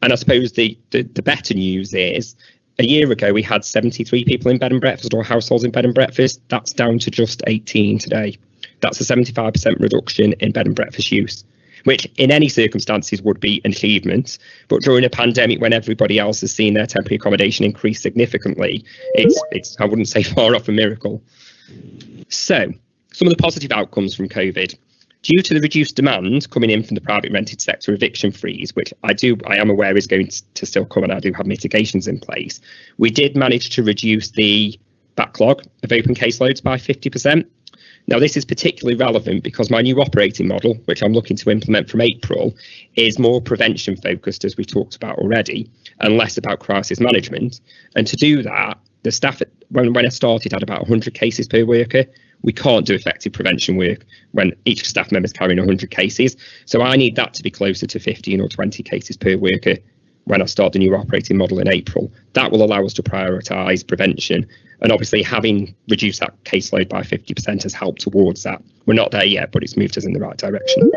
And I suppose the better news is, a year ago we had 73 people in bed and breakfast or households in bed and breakfast. That's down to just 18 today. That's a 75% reduction in bed and breakfast use, which in any circumstances would be an achievement. But during a pandemic, when everybody else has seen their temporary accommodation increase significantly, it's I wouldn't say far off a miracle. So some of the positive outcomes from COVID. Due to the reduced demand coming in from the private rented sector eviction freeze, which I am aware is going to still come, and I do have mitigations in place, we did manage to reduce the backlog of open caseloads by 50%. Now, this is particularly relevant because my new operating model, which I'm looking to implement from April, is more prevention focused, as we talked about already, and less about crisis management. And to do that, the staff, when I started, had about 100 cases per worker. We can't do effective prevention work when each staff member is carrying 100 cases. So I need that to be closer to 15 or 20 cases per worker when I start the new operating model in April. That will allow us to prioritise prevention. And obviously, having reduced that caseload by 50% has helped towards that. We're not there yet, but it's moved us in the right direction.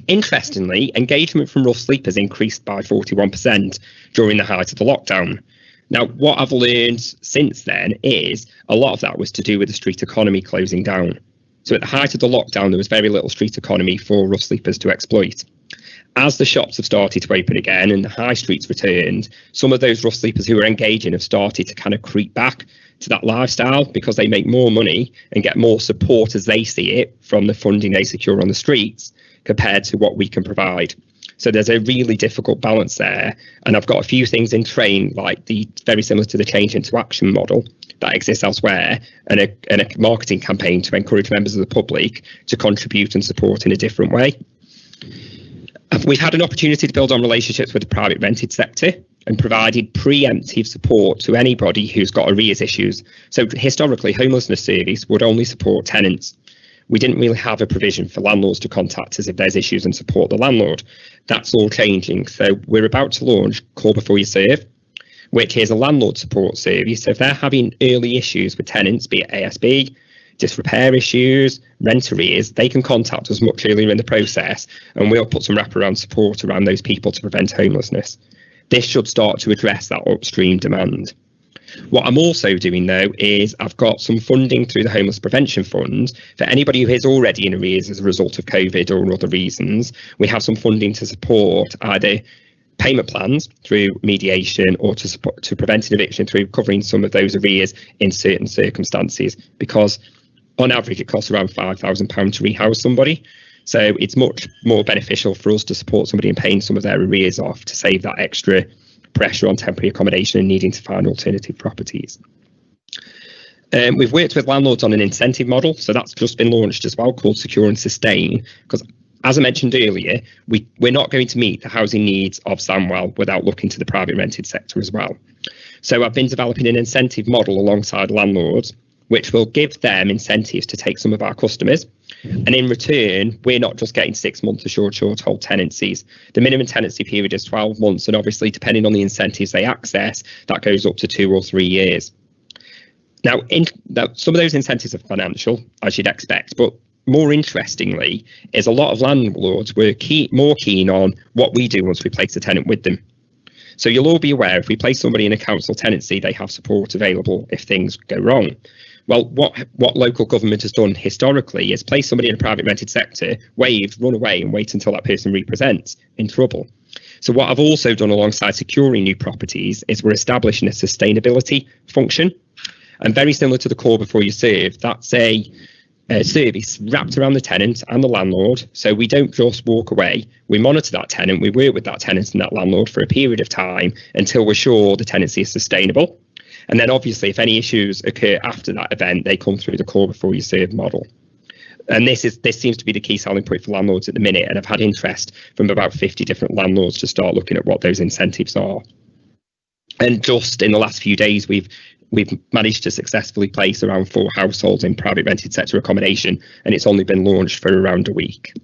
Interestingly, engagement from rough sleepers increased by 41% during the height of the lockdown. Now, what I've learned since then is a lot of that was to do with the street economy closing down. So at the height of the lockdown, there was very little street economy for rough sleepers to exploit. As the shops have started to open again and the high streets returned, some of those rough sleepers who are engaging have started to kind of creep back to that lifestyle because they make more money and get more support as they see it from the funding they secure on the streets compared to what we can provide. So there's a really difficult balance there. And I've got a few things in train, like the very similar to the change into action model that exists elsewhere, and a marketing campaign to encourage members of the public to contribute and support in a different way. We've had an opportunity to build on relationships with the private rented sector and provided preemptive support to anybody who's got arrears issues. So historically, homelessness service would only support tenants. We didn't really have a provision for landlords to contact us if there's issues and support the landlord. That's all changing. So we're about to launch Call Before You Serve, which is a landlord support service. So if they're having early issues with tenants, be it ASB, disrepair issues, rent arrears, they can contact us much earlier in the process, and we'll put some wraparound support around those people to prevent homelessness. This should start to address that upstream demand. What I'm also doing, though, is I've got some funding through the Homeless Prevention Fund for anybody who is already in arrears as a result of COVID or other reasons. We have some funding to support either payment plans through mediation or to prevent an eviction through covering some of those arrears in certain circumstances, because on average it costs around £5,000 to rehouse somebody. So it's much more beneficial for us to support somebody in paying some of their arrears off to save that extra pressure on temporary accommodation and needing to find alternative properties. We've worked with landlords on an incentive model, so that's just been launched as well, called Secure and Sustain, because as I mentioned earlier, we're not going to meet the housing needs of Sandwell without looking to the private rented sector as well. So I've been developing an incentive model alongside landlords, which will give them incentives to take some of our customers. And in return, we're not just getting 6 months assured short hold tenancies. The minimum tenancy period is 12 months, and obviously, depending on the incentives they access, that goes up to 2 or 3 years. Now, some of those incentives are financial, as you'd expect, but more interestingly, is a lot of landlords were more keen on what we do once we place a tenant with them. So you'll all be aware, if we place somebody in a council tenancy, they have support available if things go wrong. Well, what local government has done historically is place somebody in a private rented sector, wave, run away and wait until that person represents in trouble. So what I've also done alongside securing new properties is we're establishing a sustainability function. And very similar to the Call Before You Serve, that's a service wrapped around the tenant and the landlord. So we don't just walk away. We monitor that tenant, we work with that tenant and that landlord for a period of time until we're sure the tenancy is sustainable. And then obviously, if any issues occur after that event, they come through the Call Before You Serve model. And this seems to be the key selling point for landlords at the minute. And I've had interest from about 50 different landlords to start looking at what those incentives are. And just in the last few days, we've managed to successfully place around 4 households in private rented sector accommodation, and it's only been launched for around a week.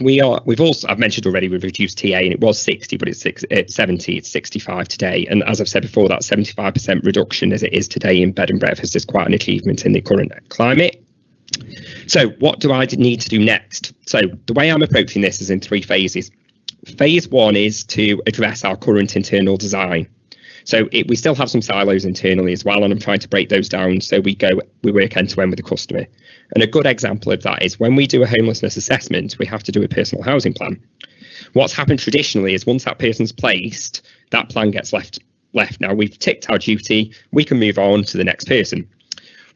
We've also, I've mentioned already, we've reduced TA, and it was 60, but it's 70, it's 65 today. And as I've said before, that 75% reduction as it is today in bed and breakfast is quite an achievement in the current climate. So what do I need to do next? So the way I'm approaching this is in 3 phases. Phase 1 is to address our current internal design. So we still have some silos internally as well, and I'm trying to break those down so we work end to end with the customer. And a good example of that is when we do a homelessness assessment, we have to do a personal housing plan. What's happened traditionally is once that person's placed, that plan gets left. Now we've ticked our duty, we can move on to the next person.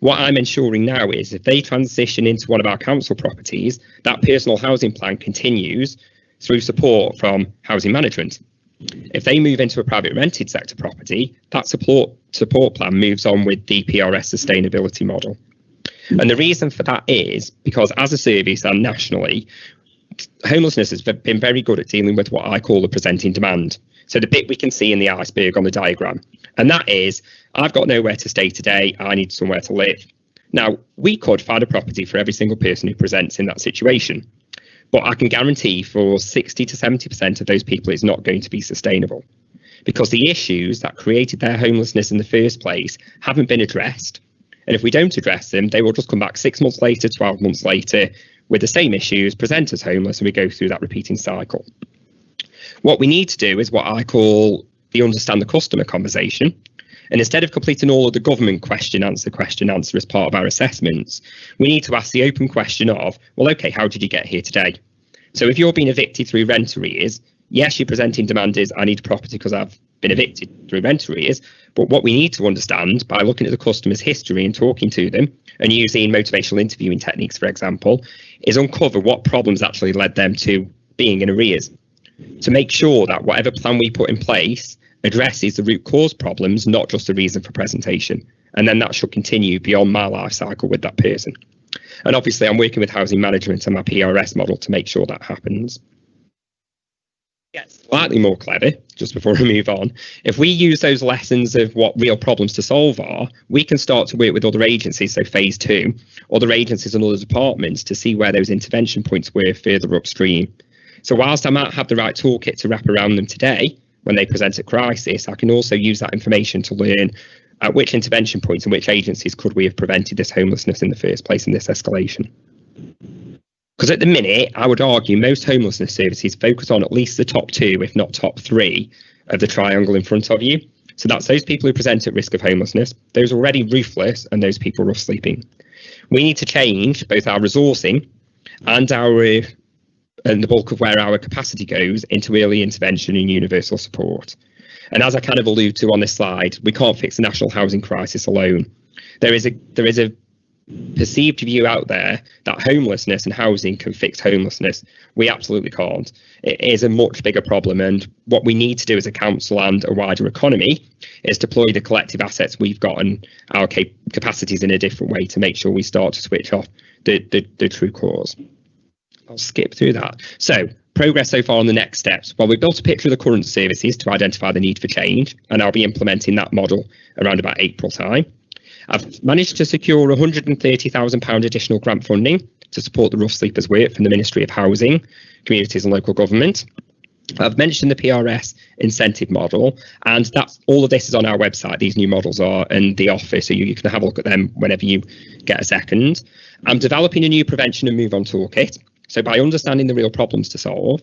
What I'm ensuring now is if they transition into one of our council properties, that personal housing plan continues through support from housing management. If they move into a private rented sector property, that support plan moves on with the PRS sustainability model. And the reason for that is because as a service and nationally, homelessness has been very good at dealing with what I call the presenting demand. So the bit we can see in the iceberg on the diagram, and that is, I've got nowhere to stay today, I need somewhere to live. Now, we could find a property for every single person who presents in that situation, but I can guarantee for 60 to 70% of those people it's not going to be sustainable, because the issues that created their homelessness in the first place haven't been addressed. And if we don't address them, they will just come back 6 months later, 12 months later with the same issues, present as homeless, and we go through that repeating cycle. What we need to do is what I call the understand the customer conversation. And instead of completing all of the government question answer as part of our assessments, we need to ask the open question of, well, OK, how did you get here today? So if you're being evicted through rent arrears, yes, your presenting demand is I need a property because I've been evicted through rent arrears. But what we need to understand by looking at the customer's history and talking to them and using motivational interviewing techniques, for example, is uncover what problems actually led them to being in arrears, to make sure that whatever plan we put in place addresses the root cause problems, not just the reason for presentation. And then that should continue beyond my life cycle with that person. And obviously I'm working with housing management and my PRS model to make sure that happens. Get slightly more clever, just before we move on. If we use those lessons of what real problems to solve are, we can start to work with other agencies, so phase 2, other agencies and other departments to see where those intervention points were further upstream. So whilst I might have the right toolkit to wrap around them today, when they present a crisis, I can also use that information to learn at which intervention points and which agencies could we have prevented this homelessness in the first place and this escalation. Because at the minute, I would argue most homelessness services focus on at least the top 2, if not top 3, of the triangle in front of you. So that's those people who present at risk of homelessness, those already roofless, and those people rough sleeping. We need to change both our resourcing and the bulk of where our capacity goes into early intervention and universal support. And as I kind of allude to on this slide, we can't fix the national housing crisis alone. There is a perceived view out there that homelessness and housing can fix homelessness. We absolutely can't. It is a much bigger problem, and what we need to do as a council and a wider economy is deploy the collective assets we've got and our capacities in a different way to make sure we start to switch off the true cause. I'll skip through that. So progress so far on the next steps. Well, we've built a picture of the current services to identify the need for change, and I'll be implementing that model around about April time. I've managed to secure £130,000 additional grant funding to support the rough sleepers work from the Ministry of Housing, Communities and Local Government. I've mentioned the PRS incentive model, and that's all of this is on our website. These new models are in the office, so you can have a look at them whenever you get a second. I'm developing a new prevention and move on toolkit. So by understanding the real problems to solve,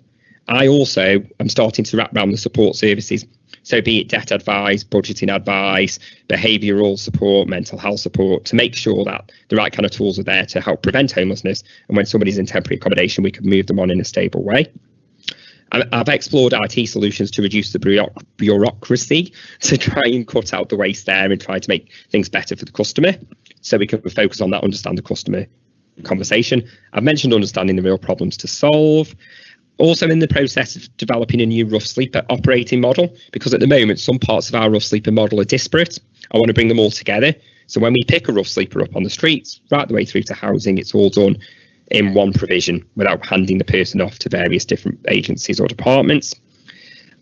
I also am starting to wrap around the support services. So be it debt advice, budgeting advice, behavioural support, mental health support, to make sure that the right kind of tools are there to help prevent homelessness. And when somebody's in temporary accommodation, we can move them on in a stable way. I've explored IT solutions to reduce the bureaucracy, to try and cut out the waste there and try to make things better for the customer. So we can focus on that, understand the customer conversation. I've mentioned understanding the real problems to solve. Also in the process of developing a new rough sleeper operating model, because at the moment some parts of our rough sleeper model are disparate. I want to bring them all together. So when we pick a rough sleeper up on the streets, right the way through to housing, it's all done in one provision without handing the person off to various different agencies or departments.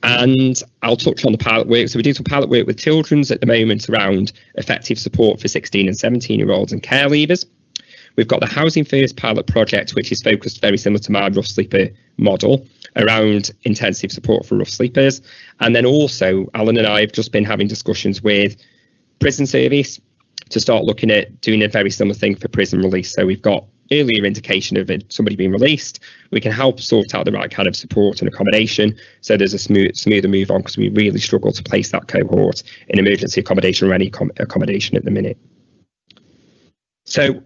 And I'll touch on the pilot work. So we do some pilot work with children's at the moment around effective support for 16 and 17-year-olds and care leavers. We've got the Housing First pilot project, which is focused very similar to my rough sleeper model around intensive support for rough sleepers. And then also, Alan and I have just been having discussions with prison service to start looking at doing a very similar thing for prison release. So we've got earlier indication of somebody being released. We can help sort out the right kind of support and accommodation. So there's a smoother move on, because we really struggle to place that cohort in emergency accommodation or any accommodation at the minute. So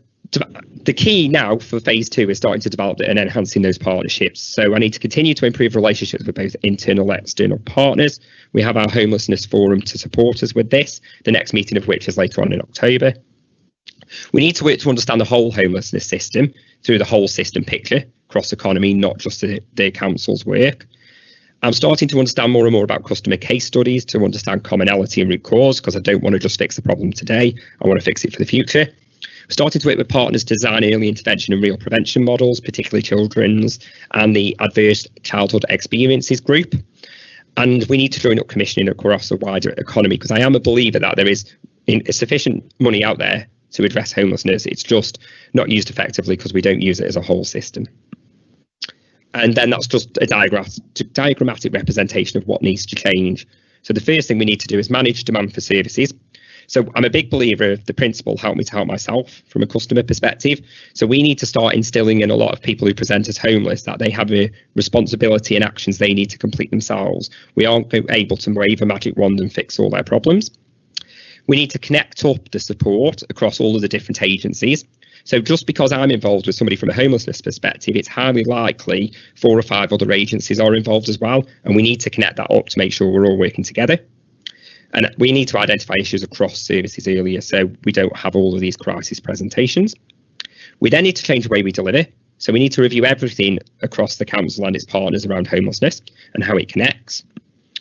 the key now for phase 2 is starting to develop and enhancing those partnerships. So I need to continue to improve relationships with both internal and external partners. We have our homelessness forum to support us with this, the next meeting of which is later on in October. We need to work to understand the whole homelessness system through the whole system picture across economy, not just the council's work. I'm starting to understand more and more about customer case studies to understand commonality and root cause, because I don't want to just fix the problem today. I want to fix it for the future. We're starting to work with partners to design early intervention and real prevention models, particularly children's and the Adverse Childhood Experiences group. And we need to join up commissioning across a wider economy, because I am a believer that there is sufficient money out there to address homelessness. It's just not used effectively because we don't use it as a whole system. And then that's just a diagrammatic representation of what needs to change. So the first thing we need to do is manage demand for services. So I'm a big believer of the principle, help me to help myself, from a customer perspective. So we need to start instilling in a lot of people who present as homeless that they have a responsibility and actions they need to complete themselves. We aren't able to wave a magic wand and fix all their problems. We need to connect up the support across all of the different agencies. So just because I'm involved with somebody from a homelessness perspective, it's highly likely 4 or 5 other agencies are involved as well. And we need to connect that up to make sure we're all working together. And we need to identify issues across services earlier, so we don't have all of these crisis presentations. We then need to change the way we deliver. So we need to review everything across the council and its partners around homelessness and how it connects.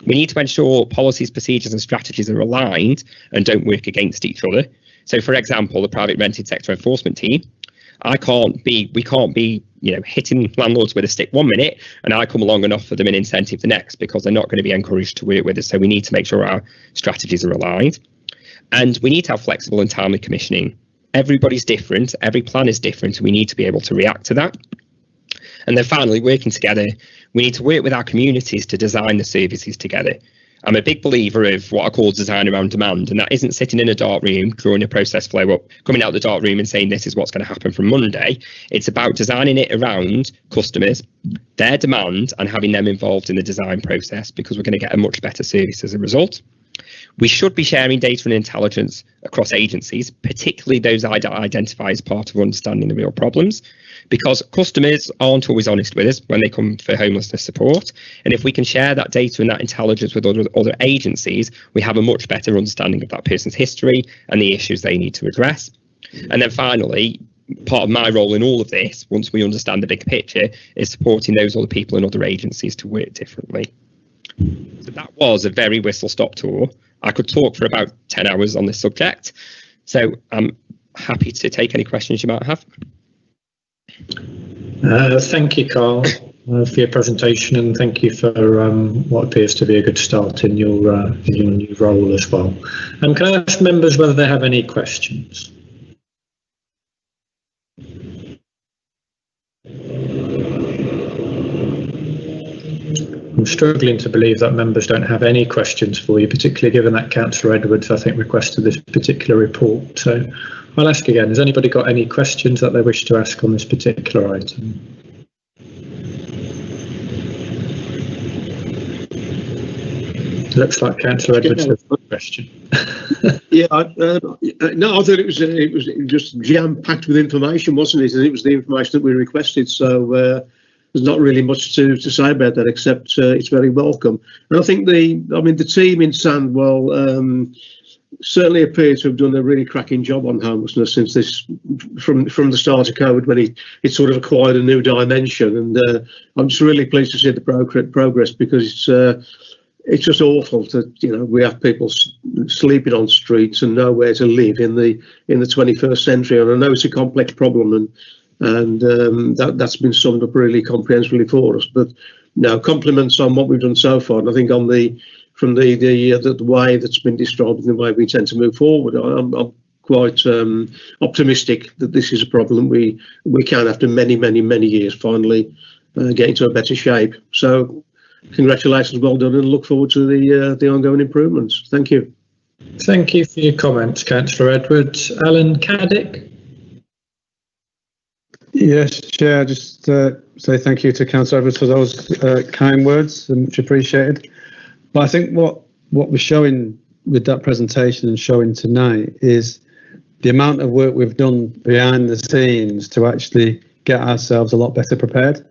We need to ensure policies, procedures and strategies are aligned and don't work against each other. So, for example, the private rented sector enforcement team, we can't be, hitting landlords with a stick 1 minute and I come along and offer them an incentive the next, because they're not going to be encouraged to work with us. So we need to make sure our strategies are aligned. And we need to have flexible and timely commissioning. Everybody's different, every plan is different, and we need to be able to react to that. And then finally, working together, we need to work with our communities to design the services together. I'm a big believer of what I call design around demand, and that isn't sitting in a dark room, drawing a process flow up, coming out the dark room and saying this is what's going to happen from Monday. It's about designing it around customers, their demand, and having them involved in the design process, because we're going to get a much better service as a result. We should be sharing data and intelligence across agencies, particularly those I identify as part of understanding the real problems, because customers aren't always honest with us when they come for homelessness support. And if we can share that data and that intelligence with other agencies, we have a much better understanding of that person's history and the issues they need to address. And then finally, part of my role in all of this, once we understand the big picture, is supporting those other people and other agencies to work differently. So that was a very whistle-stop tour. I could talk for about 10 hours on this subject, so I'm happy to take any questions you might have. Thank you, Carl, for your presentation, and thank you for what appears to be a good start in your new role as well. Can I ask members whether they have any questions? I'm struggling to believe that members don't have any questions for you, particularly given that Councillor Edwards, I think, requested this particular report. So I'll ask again, has anybody got any questions that they wish to ask on this particular item? It looks like Councillor Edwards has a question. Yeah, no, I thought it was just jam-packed with information, wasn't it? And it was the information that we requested, so there's not really much to say about that, except it's very welcome. And I think the team in Sandwell certainly appear to have done a really cracking job on homelessness since this, from the start of COVID, when it sort of acquired a new dimension. And I'm just really pleased to see the progress, because it's just awful that we have people sleeping on streets and nowhere to live in the 21st century. And I know it's a complex problem, and that's been summed up really comprehensively for us. But no, compliments on what we've done so far. And I think on from the way that's been described and the way we tend to move forward, I'm quite optimistic that this is a problem we can, after many years, finally get into a better shape. So congratulations, well done, and look forward to the ongoing improvements. Thank you. Thank you for your comments, Councillor Edwards. Alan Caddick. Yes, Chair, just say thank you to Councillor Edwards for those kind words, much appreciated. But I think what we're showing with that presentation and showing tonight is the amount of work we've done behind the scenes to actually get ourselves a lot better prepared,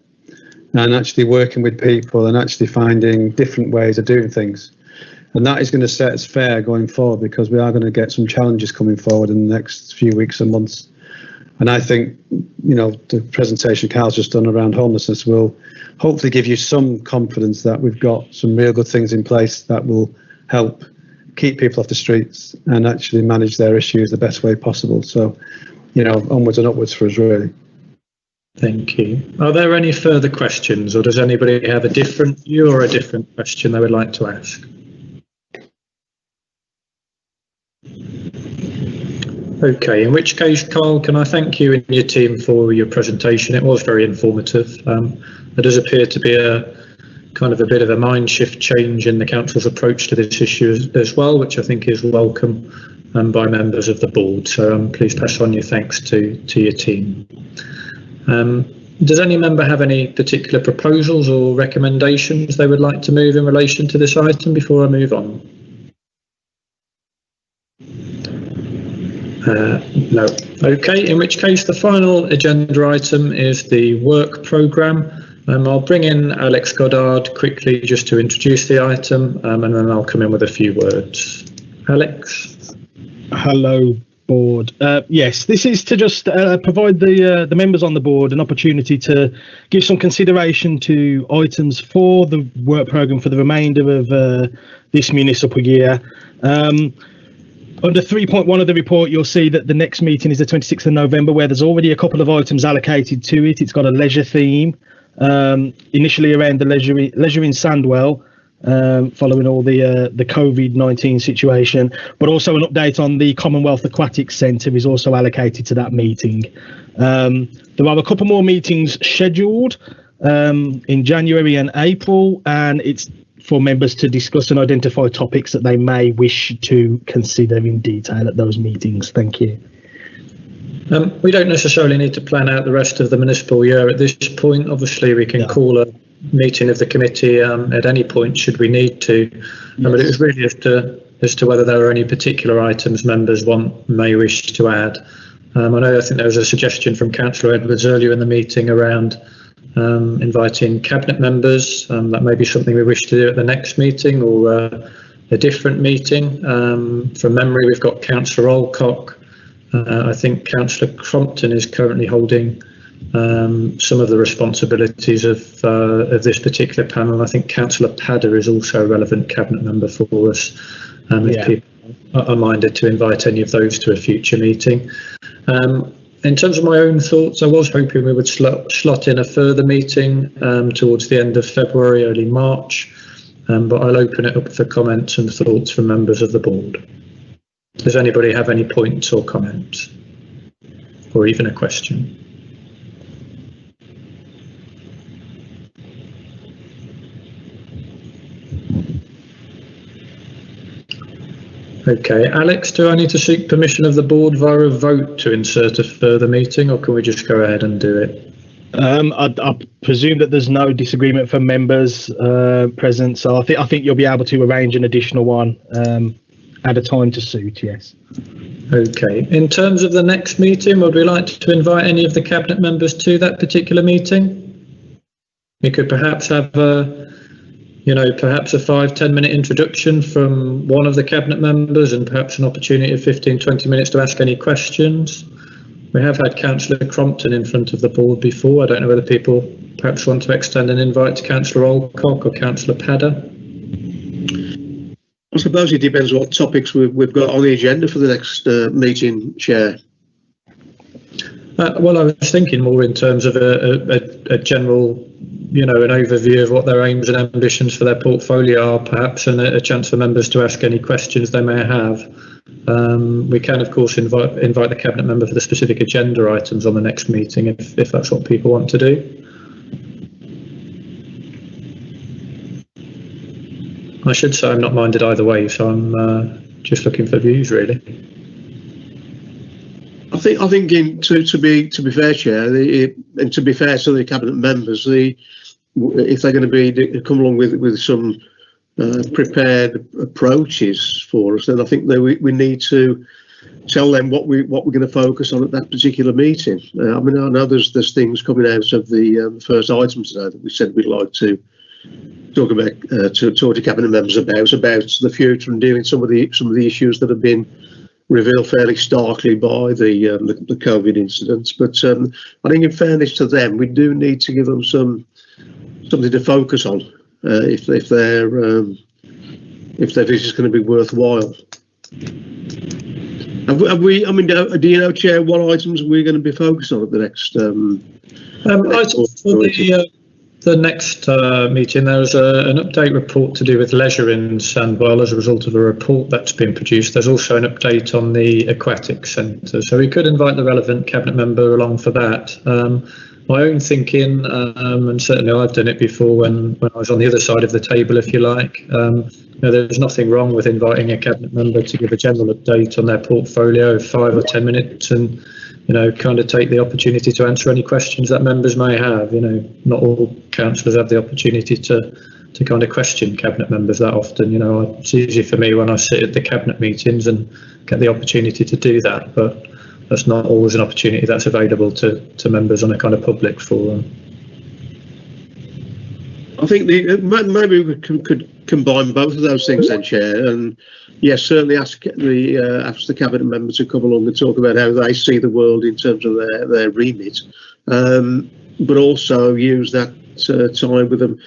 and actually working with people and actually finding different ways of doing things. And that is going to set us fair going forward, because we are going to get some challenges coming forward in the next few weeks and months. And I think, the presentation Carl's just done around homelessness will hopefully give you some confidence that we've got some real good things in place that will help keep people off the streets and actually manage their issues the best way possible. So, onwards and upwards for us, really. Thank you. Are there any further questions, or does anybody have a different view or a different question they would like to ask? Okay, in which case, Carl, can I thank you and your team for your presentation? It was very informative. There does appear to be a bit of a mind shift change in the council's approach to this issue as well, which I think is welcome by members of the board. So please pass on your thanks to your team. Does any member have any particular proposals or recommendations they would like to move in relation to this item before I move on? No. Okay, in which case the final agenda item is the work programme. I'll bring in Alex Goddard quickly just to introduce the item, and then I'll come in with a few words. Alex. Hello, board. Yes, this is to just provide the members on the board an opportunity to give some consideration to items for the work programme for the remainder of this municipal year. Under 3.1 of the report, you'll see that the next meeting is the 26th of November, where there's already a couple of items allocated to it. It's got a leisure theme, initially around the leisure in Sandwell, following all the COVID-19 situation, but also an update on the Commonwealth Aquatics Centre is also allocated to that meeting. There are a couple more meetings scheduled in January and April, and it's for members to discuss and identify topics that they may wish to consider in detail at those meetings. Thank you. We don't necessarily need to plan out the rest of the municipal year at this point. Obviously, we can call a meeting of the committee at any point should we need to. But it was really as to whether there are any particular items members may wish to add. I think there was a suggestion from Councillor Edwards earlier in the meeting around inviting cabinet members. That may be something we wish to do at the next meeting or a different meeting. From memory, we've got Councillor Alcock. I think Councillor Crompton is currently holding some of the responsibilities of this particular panel. I think Councillor Padder is also a relevant cabinet member for us. If people are minded to invite any of those to a future meeting. In terms of my own thoughts, I was hoping we would slot in a further meeting towards the end of February, early March, but I'll open it up for comments and thoughts from members of the board. Does anybody have any points or comments, or even a question? Okay, Alex, do I need to seek permission of the board via a vote to insert a further meeting, or can we just go ahead and do it? I presume that there's no disagreement from members present, so I think you'll be able to arrange an additional one at a time to suit, yes. Okay, in terms of the next meeting, would we like to invite any of the cabinet members to that particular meeting? We could perhaps have perhaps a 5-10 minute introduction from one of the cabinet members and perhaps an opportunity of 15-20 minutes to ask any questions. We have had Councillor Crompton in front of the board before. I don't know whether people perhaps want to extend an invite to Councillor Alcock or Councillor Padder. I suppose it depends what topics we've got on the agenda for the next meeting, Chair. Well, I was thinking more in terms of a general, an overview of what their aims and ambitions for their portfolio are, perhaps, and a chance for members to ask any questions they may have. We can, of course, invite the cabinet member for the specific agenda items on the next meeting, if that's what people want to do. I should say I'm not minded either way, so I'm just looking for views, really. I think to be fair, Chair, and to be fair to the cabinet members, if they're going to come along with some prepared approaches for us, then I think that we need to tell them what we're going to focus on at that particular meeting. I know there's things coming out of the first item today that we said we'd like to talk about to talk to cabinet members about the future and dealing some of the issues that have been revealed fairly starkly by the COVID incidents. But I think, in fairness to them, we do need to give them something to focus on if their visit is going to be worthwhile. Have we? Do you know, Chair, what items we're going to be focused on at the next? The next meeting, there's an update report to do with leisure in Sandwell as a result of a report that's been produced. There's also an update on the aquatic centre, so we could invite the relevant cabinet member along for that. My own thinking, and certainly I've done it before when I was on the other side of the table, if you like, there's nothing wrong with inviting a cabinet member to give a general update on their portfolio of 5 or 10 minutes and kind of take the opportunity to answer any questions that members may have. Not all councillors have the opportunity to kind of question cabinet members that often. It's easy for me when I sit at the cabinet meetings and get the opportunity to do that, but that's not always an opportunity that's available to members on a kind of public forum. I think maybe we could combine both of those things then, Chair. And yes, certainly ask the cabinet members to come along and talk about how they see the world in terms of their remit, but also use that time with them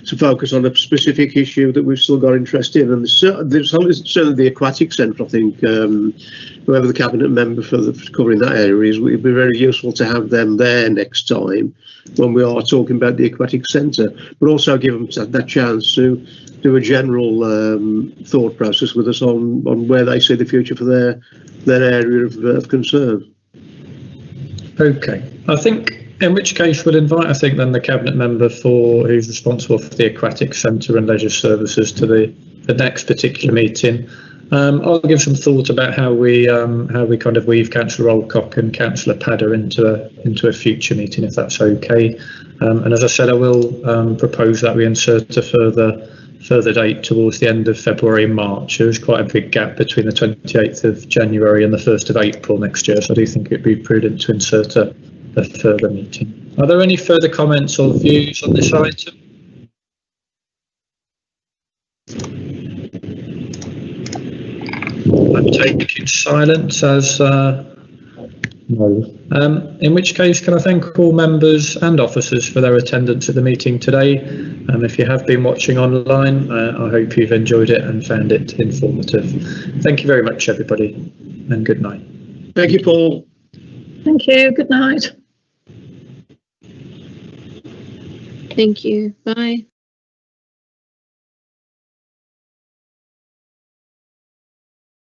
to focus on a specific issue that we've still got interest in. And there's certainly the aquatic centre. I think whoever the cabinet member for covering that area is, it would be very useful to have them there next time when we are talking about the aquatic centre, but also give them that chance to do a general thought process with us on where they see the future for their area of concern. Okay, I think in which case we'll invite, I think, then the cabinet member who's responsible for the aquatic centre and leisure services to the next particular meeting. I'll give some thought about how we kind of weave Councillor Alcock and Councillor Padder into a future meeting, if that's okay. And as I said, I will propose that we insert a further date towards the end of February and March. There's quite a big gap between the 28th of January and the 1st of April next year, so I do think it'd be prudent to insert a further meeting. Are there any further comments or views on this item? I'm taking silence as no. In which case, can I thank all members and officers for their attendance at the meeting today. If you have been watching online, I hope you've enjoyed it and found it informative. Thank you very much, everybody, and good night. Thank you, Paul. Thank you. Good night. Thank you. Bye.